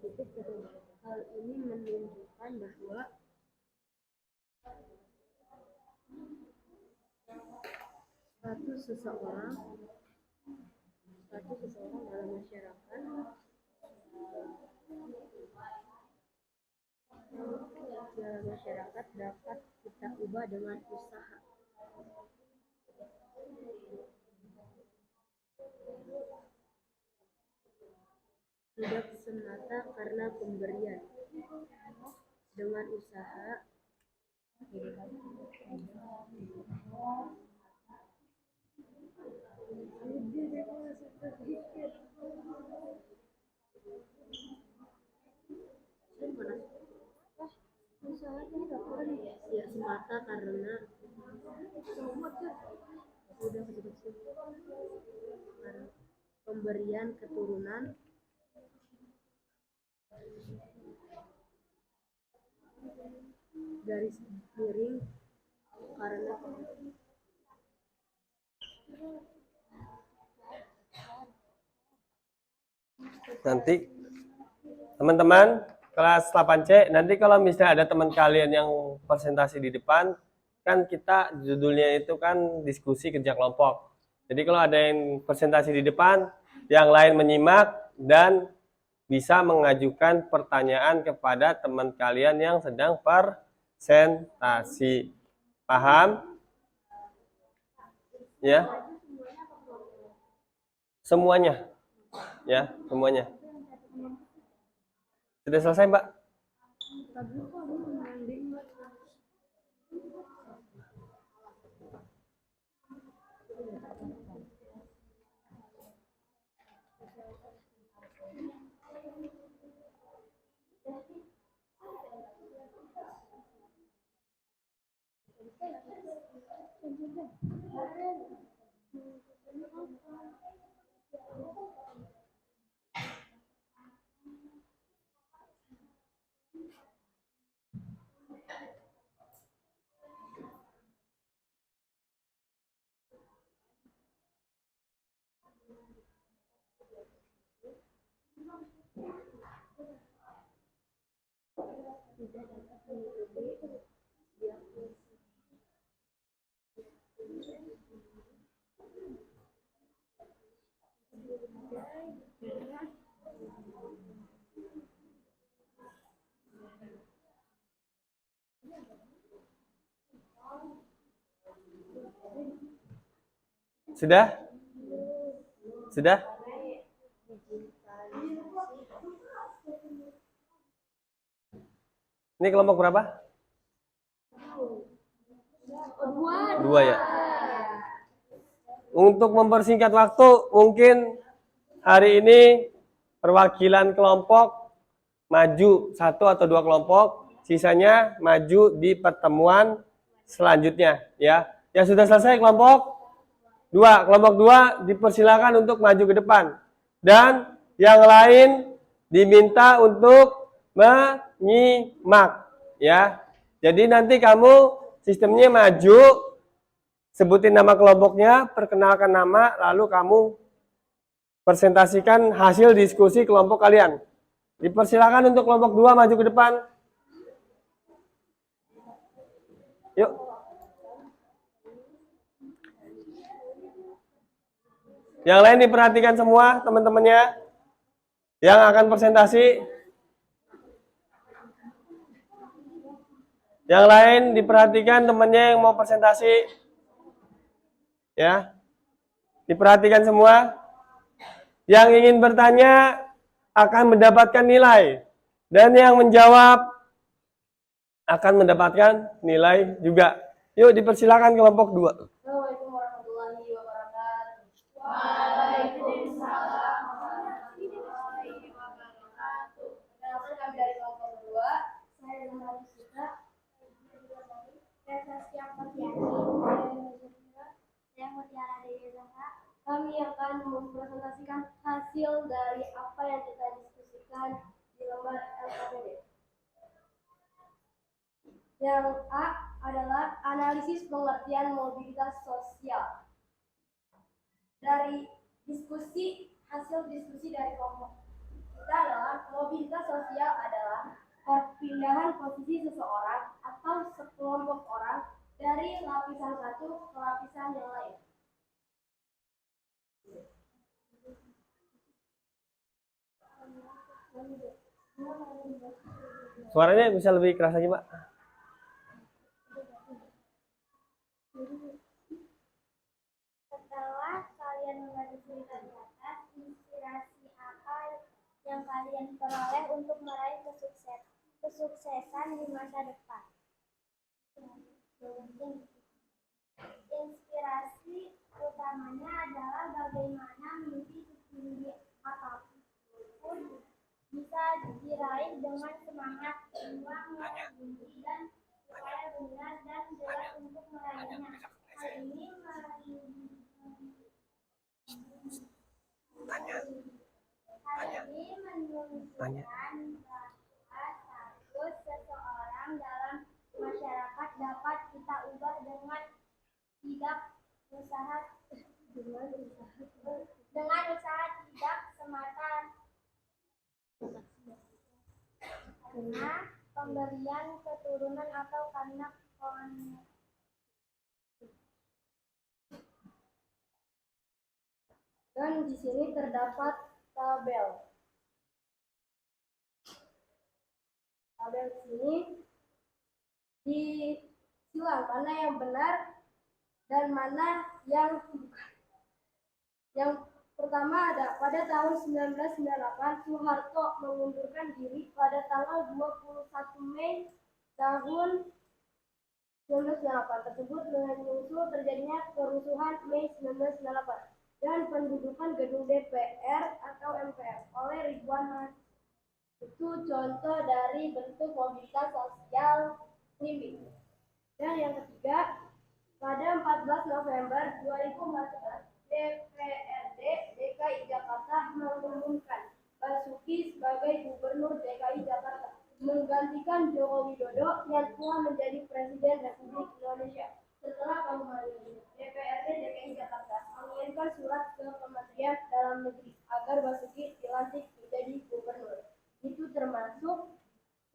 Hal ini menunjukkan bahwa status seseorang dalam masyarakat dapat kita ubah dengan usaha. Tidak semata karena pemberian. Dengan usaha ya semata karena pemberian keturunan garis miring karena Nanti teman-teman kelas 8C, nanti kalau misalnya ada teman kalian yang presentasi di depan, kan kita judulnya itu kan diskusi kerja kelompok. Jadi kalau ada yang presentasi di depan, yang lain menyimak dan bisa mengajukan pertanyaan kepada teman kalian yang sedang presentasi. Paham? Ya? Semuanya. Ya, semuanya. Sudah selesai, Mbak? Sudah? Sudah? Ini kelompok berapa? Dua ya. Untuk mempersingkat waktu, mungkin hari ini perwakilan kelompok maju 1 atau 2 kelompok, sisanya maju di pertemuan selanjutnya ya. Yang sudah selesai kelompok 2, kelompok 2 dipersilakan untuk maju ke depan dan yang lain diminta untuk menyimak ya. Jadi nanti kamu sistemnya maju, sebutin nama kelompoknya, perkenalkan nama, lalu kamu presentasikan hasil diskusi kelompok kalian. Dipersilakan untuk kelompok 2 maju ke depan. Yuk. Yang lain diperhatikan semua teman-temannya yang akan presentasi. Yang lain diperhatikan temannya yang mau presentasi. Ya. Diperhatikan semua. Yang ingin bertanya akan mendapatkan nilai. Dan yang menjawab akan mendapatkan nilai juga. Yuk dipersilakan kelompok 2. Assalamualaikum warahmatullahi wabarakatuh. Waalaikumsalam warahmatullahi wabarakatuh. Perkenalkan kami dari kelompok 2. Saya Nurhadi Sutra. Saya Saskia Fathiyani. Saya Mutiara Dewi Zahra. Kami akan mempresentasikan hasil dari apa yang kita diskusikan di lembar LKPD. Yang A adalah analisis pengertian mobilitas sosial. Dari hasil diskusi dari kelompok kita adalah mobilitas Mobilitas sosial adalah perpindahan posisi seseorang atau sekelompok orang dari lapisan satu ke lapisan yang lain. Suaranya bisa lebih keras lagi, Pak. Setelah kalian mengetahui di atas, inspirasi apa yang kalian peroleh untuk meraih kesuksesan di masa depan? Inspirasi utamanya adalah bagaimana mimpi setinggi apapun bisa diraih dengan semangat, juang, mimpi dan upaya benar dan jelas untuk meraihnya. Hal ini menunjukkan bahwa status seseorang dalam masyarakat dapat kita ubah dengan usaha tidak semata karena pemberian keturunan atau karena Dan di sini terdapat tabel. Tabel sini disilang mana yang benar dan mana yang bukan. Yang pertama ada pada tahun 1998 Soeharto mengundurkan diri pada tanggal 21 Mei tahun 1998 tersebut menyusul terjadinya kerusuhan Mei 1998 dan pendudukan gedung DPR atau MPR oleh ribuan mahasiswa. Itu contoh dari bentuk mobilitas sosial klimbing. Dan yang ketiga, pada 14 November 2014, DPRD DKI Jakarta mengumumkan Basuki sebagai Gubernur DKI Jakarta, menggantikan Joko Widodo yang telah menjadi Presiden Republik Indonesia. Setelah pengumuman ini, DPRD DKI Jakarta mengirimkan surat ke Kementerian Dalam Negeri agar Basuki dilantik menjadi Gubernur. Itu termasuk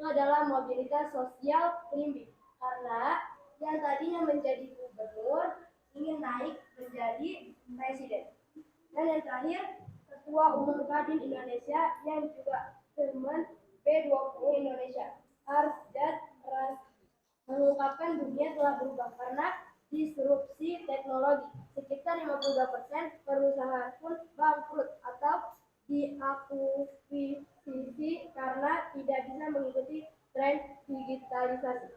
adalah mobilitas sosial klimbing, karena yang tadinya menjadi gubernur ingin naik menjadi presiden. Dan yang terakhir, Ketua Umum Kadin Indonesia yang juga Chairman B20 Indonesia, Arsyad Rashid, mengungkapkan dunia telah berubah karena disrupsi teknologi. Sekitar 52% perusahaan pun bangkrut atau diakuisisi karena tidak bisa mengikuti tren digitalisasi.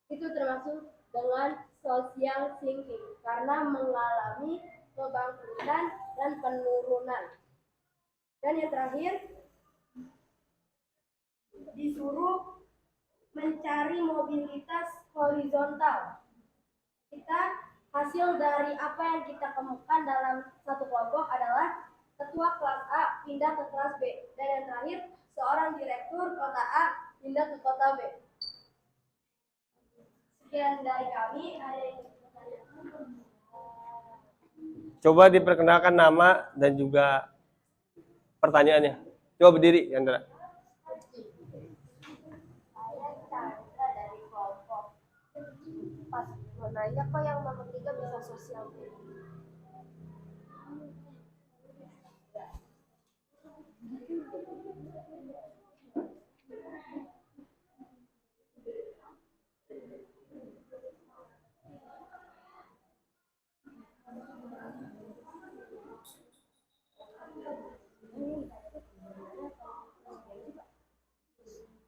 Itu termasuk dengan social sinking karena mengalami kebangkrutan dan penurunan. Dan yang terakhir, disuruh mencari mobilitas horizontal. Kita hasil dari apa yang kita temukan dalam satu kelompok adalah ketua kelas A pindah ke kelas B, dan yang terakhir seorang direktur kota A pindah ke kota B. Sekian dari kami. Ada yang bertanya? Coba diperkenalkan nama dan juga pertanyaannya. Coba berdiri, Yandra. Saya Chandra dari kelompok. Pas mau nanya kok yang nomor 3 bisa sosial media.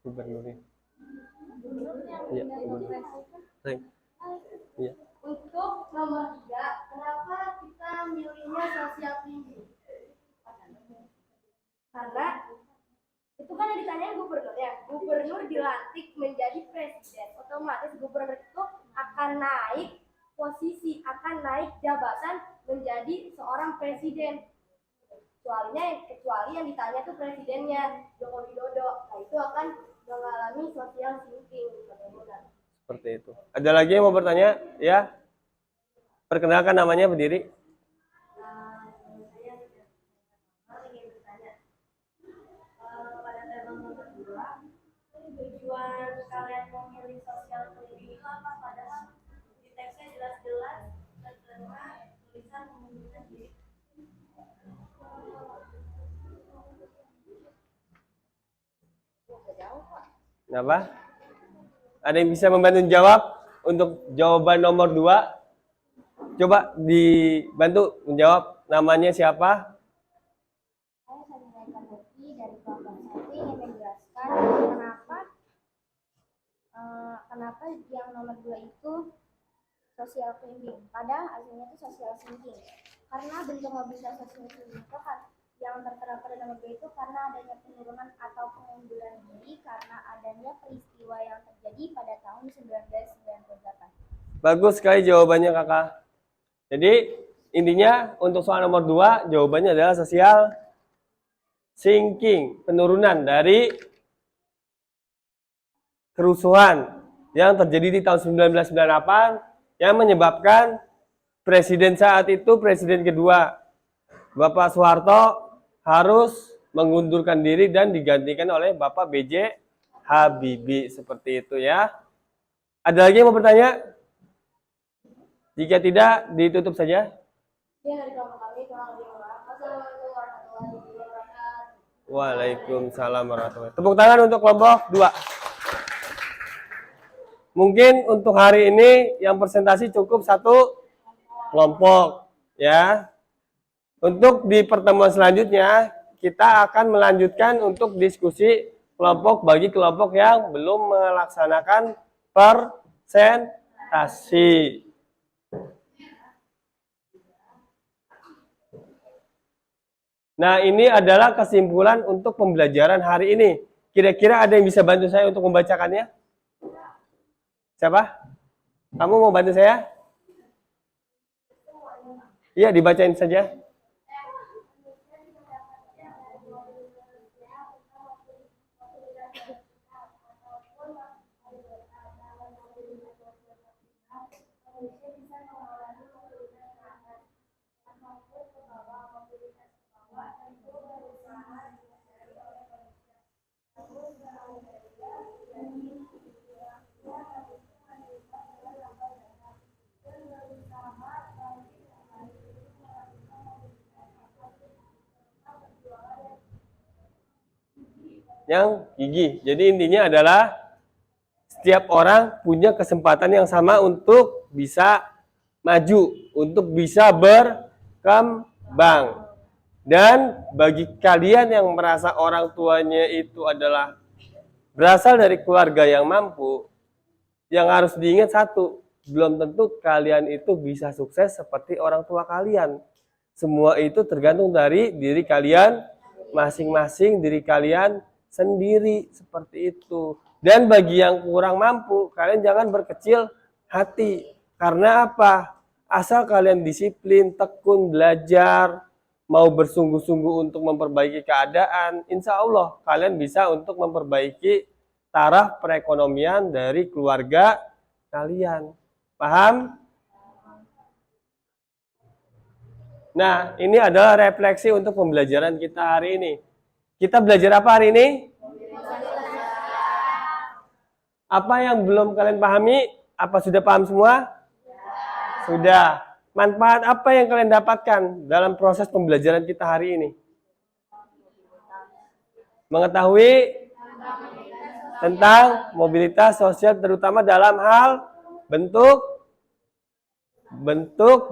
Gubernurnya. Iya, gubernur. Iya. Untuk nomor 3, kenapa kita milihnya sosial tinggi? Karena itu kan yang ditanyain gubernur ya. Gubernur dilantik menjadi presiden, otomatis gubernur itu akan naik posisi, akan naik jabatan menjadi seorang presiden. Kecuali yang ditanya itu presidennya Joko Widodo. Nah, itu akan mengalami social sinking. Seperti itu. Ada lagi yang mau bertanya? Ya. Perkenalkan namanya, berdiri. Saya ingin bertanya pada tema tujuan kalian memilih sosial cleaning itu apa? Padahal di teksnya jelas-jelas tertera tulisan mengundurkan diri. Kenapa? Ada yang bisa membantu jawab untuk jawaban nomor 2? Coba dibantu menjawab, namanya siapa? Saya Sanjaya Kartiki dari kelompok 1 ingin menjelaskan kenapa yang nomor 2 itu social cleaning, padahal aslinya itu social thinking. Karena bentuk mobilitas social cleaning itu kan yang tertera pada nomor 2 itu karena adanya penurunan atau pengunduran diri karena adanya peristiwa yang terjadi pada tahun 1998. Bagus sekali jawabannya kakak. Jadi intinya untuk soal nomor 2 jawabannya adalah social thinking, penurunan dari kerusuhan yang terjadi di tahun 1998 yang menyebabkan presiden saat itu, presiden kedua Bapak Soeharto harus mengundurkan diri dan digantikan oleh Bapak B.J. Habibie, seperti itu ya. Ada lagi yang mau bertanya? Jika tidak, ditutup saja. Ya, dari kelompok kami kurang lebih Assalamualaikum warahmatullahi wabarakatuh. Waalaikumsalam warahmatullahi wabarakatuh. Tepuk tangan untuk kelompok 2. Mungkin untuk hari ini yang presentasi cukup 1 kelompok ya. Untuk di pertemuan selanjutnya kita akan melanjutkan untuk diskusi kelompok bagi kelompok yang belum melaksanakan presentasi. Nah, ini adalah kesimpulan untuk pembelajaran hari ini. Kira-kira ada yang bisa bantu saya untuk membacakannya? Siapa? Kamu mau bantu saya? Iya, dibacain saja. Yang gigih. Jadi intinya adalah setiap orang punya kesempatan yang sama untuk bisa maju, untuk bisa berkembang. Dan bagi kalian yang merasa orang tuanya itu adalah berasal dari keluarga yang mampu, yang harus diingat satu, belum tentu kalian itu bisa sukses seperti orang tua kalian. Semua itu tergantung dari diri kalian masing-masing, diri kalian sendiri, seperti itu. Dan bagi yang kurang mampu, kalian jangan berkecil hati. Karena apa? Asal kalian disiplin, tekun, belajar, mau bersungguh-sungguh untuk memperbaiki keadaan, insya Allah kalian bisa untuk memperbaiki taraf perekonomian dari keluarga kalian. Paham? Nah, ini adalah refleksi untuk pembelajaran kita hari ini. Kita belajar apa hari ini? Apa yang belum kalian pahami? Apa sudah paham semua? Sudah. Manfaat apa yang kalian dapatkan dalam proses pembelajaran kita hari ini? Mengetahui tentang mobilitas sosial, terutama dalam hal bentuk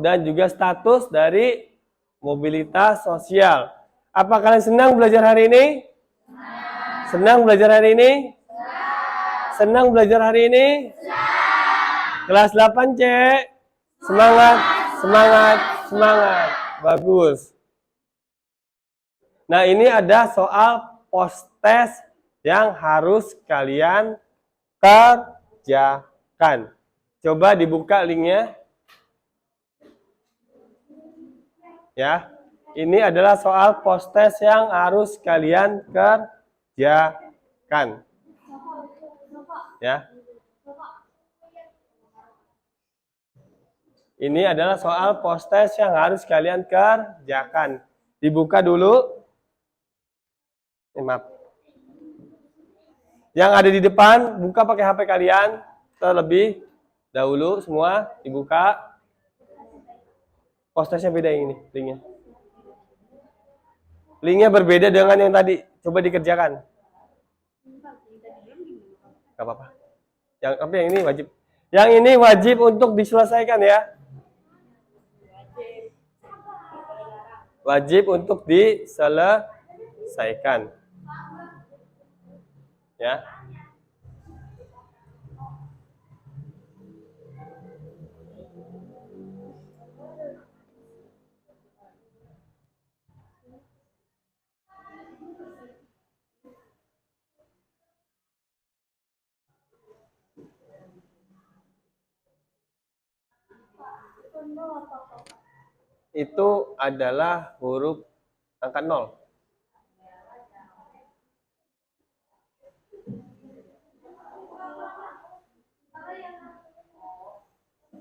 dan juga status dari mobilitas sosial. Apa kalian senang belajar hari ini? Senang belajar hari ini? Senang belajar hari ini? Kelas 8C. Semangat, semangat, semangat. Bagus. Nah, ini ada soal post-test yang harus kalian kerjakan. Coba dibuka linknya. Ya, ini adalah soal post-test yang harus kalian kerjakan. Ya. Ini adalah soal post-test yang harus kalian kerjakan. Dibuka dulu. Maaf. Yang ada di depan, buka pakai HP kalian terlebih dahulu semua dibuka. Postesnya beda yang ini, linknya. Linknya berbeda dengan yang tadi. Coba dikerjakan. Gak apa-apa. Yang ini wajib. Yang ini wajib untuk diselesaikan ya. Wajib untuk diselesaikan. Ya. Itu adalah huruf angka 0.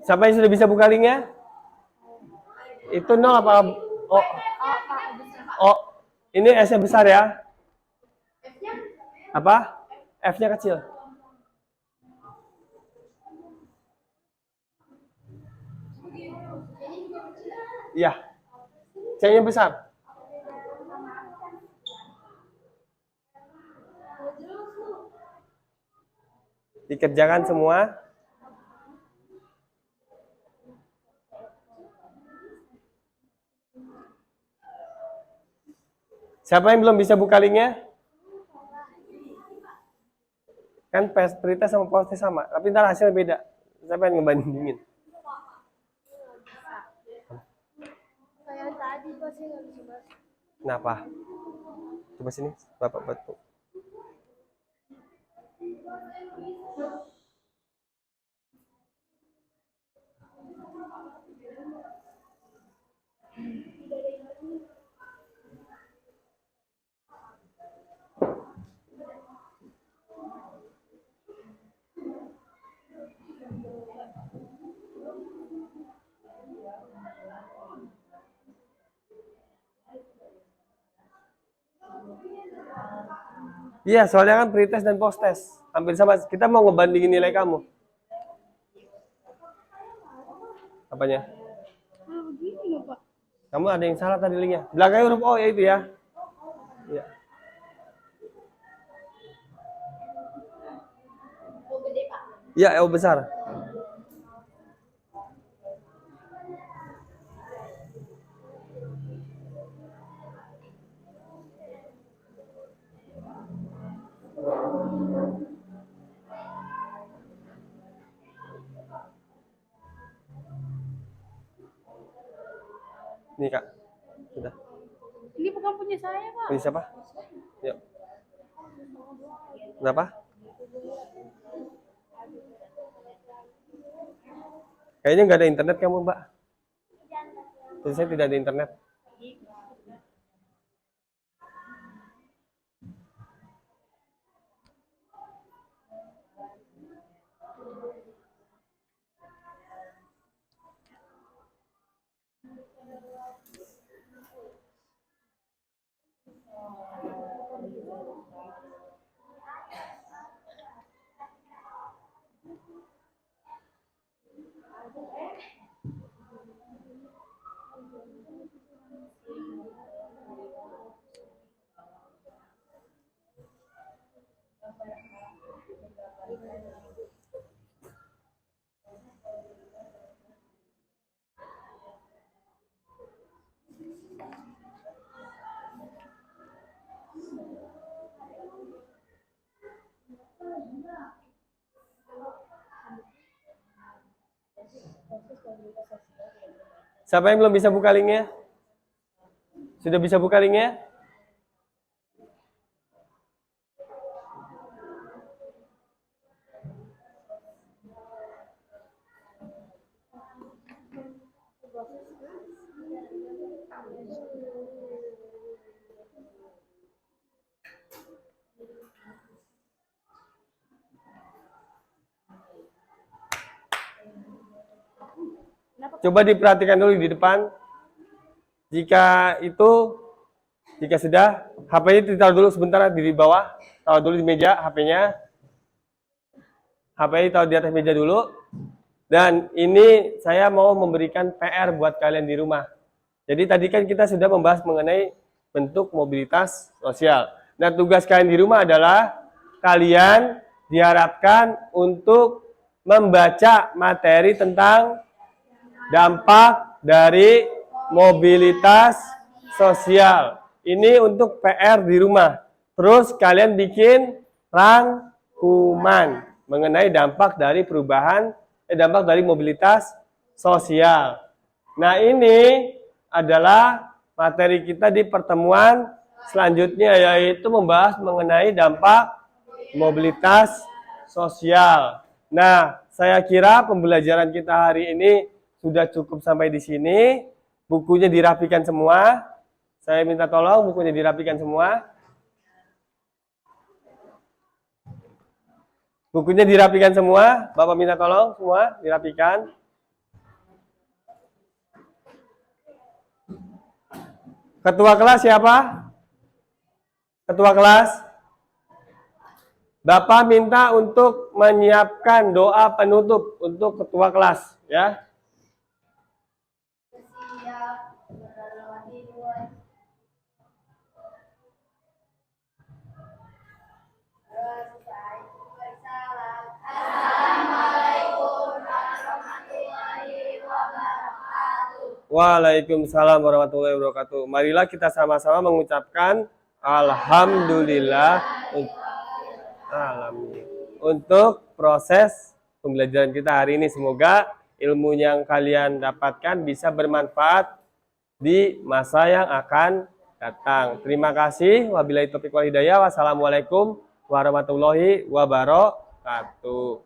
Siapa yang sudah bisa buka linknya? Itu 0 apa? Oh, oh, ini S-nya besar ya? Apa? F-nya kecil. Iya. C-nya besar. Dikerjakan semua. Siapa yang belum bisa buka linknya? Kan pretest sama post sama, tapi ntar hasilnya beda. Siapa yang ngebandingin? Saya tadi pasti nggak bisa masuk. Kenapa? Coba sini, Bapak bantu. Iya, soalnya kan pretest dan post test hampir sama. Kita mau ngebandingin nilai kamu. Apanya? Begini loh, Pak. Kamu ada yang salah tadi linknya. Belakangnya huruf O ya itu ya. Iya. Oh, gede, Pak. Iya, O besar. Nih Kak, sudah. Ini bukan punya saya, Pak. Ini siapa? Yuk. Kenapa? Kayaknya nggak ada internet kamu, Mbak. Terus saya tidak ada internet. Siapa yang belum bisa buka linknya? Sudah bisa buka linknya? Coba diperhatikan dulu di depan. Jika itu Jika sudah, HP-nya ditaruh dulu sebentar di bawah. Taruh dulu di meja HP-nya. HP-nya taruh di atas meja dulu. Dan ini saya mau memberikan PR buat kalian di rumah. Jadi tadi kan kita sudah membahas mengenai bentuk mobilitas sosial. Nah, tugas kalian di rumah adalah kalian diharapkan untuk membaca materi tentang dampak dari mobilitas sosial. Ini untuk PR di rumah. Terus kalian bikin rangkuman mengenai dampak dari dampak dari mobilitas sosial. Nah, ini adalah materi kita di pertemuan selanjutnya, yaitu membahas mengenai dampak mobilitas sosial. Nah, saya kira pembelajaran kita hari ini sudah cukup sampai di sini. Bukunya dirapikan semua. Saya minta tolong bukunya dirapikan semua. Bukunya dirapikan semua. Bapak minta tolong semua dirapikan. Ketua kelas siapa? Ketua kelas? Bapak minta untuk menyiapkan doa penutup untuk ketua kelas, ya. Waalaikumsalam warahmatullahi wabarakatuh. Marilah kita sama-sama mengucapkan alhamdulillah untuk proses pembelajaran kita hari ini. Semoga ilmu yang kalian dapatkan bisa bermanfaat di masa yang akan datang. Terima kasih. Wabillahi taufiq wal hidayah. Wassalamualaikum warahmatullahi wabarakatuh.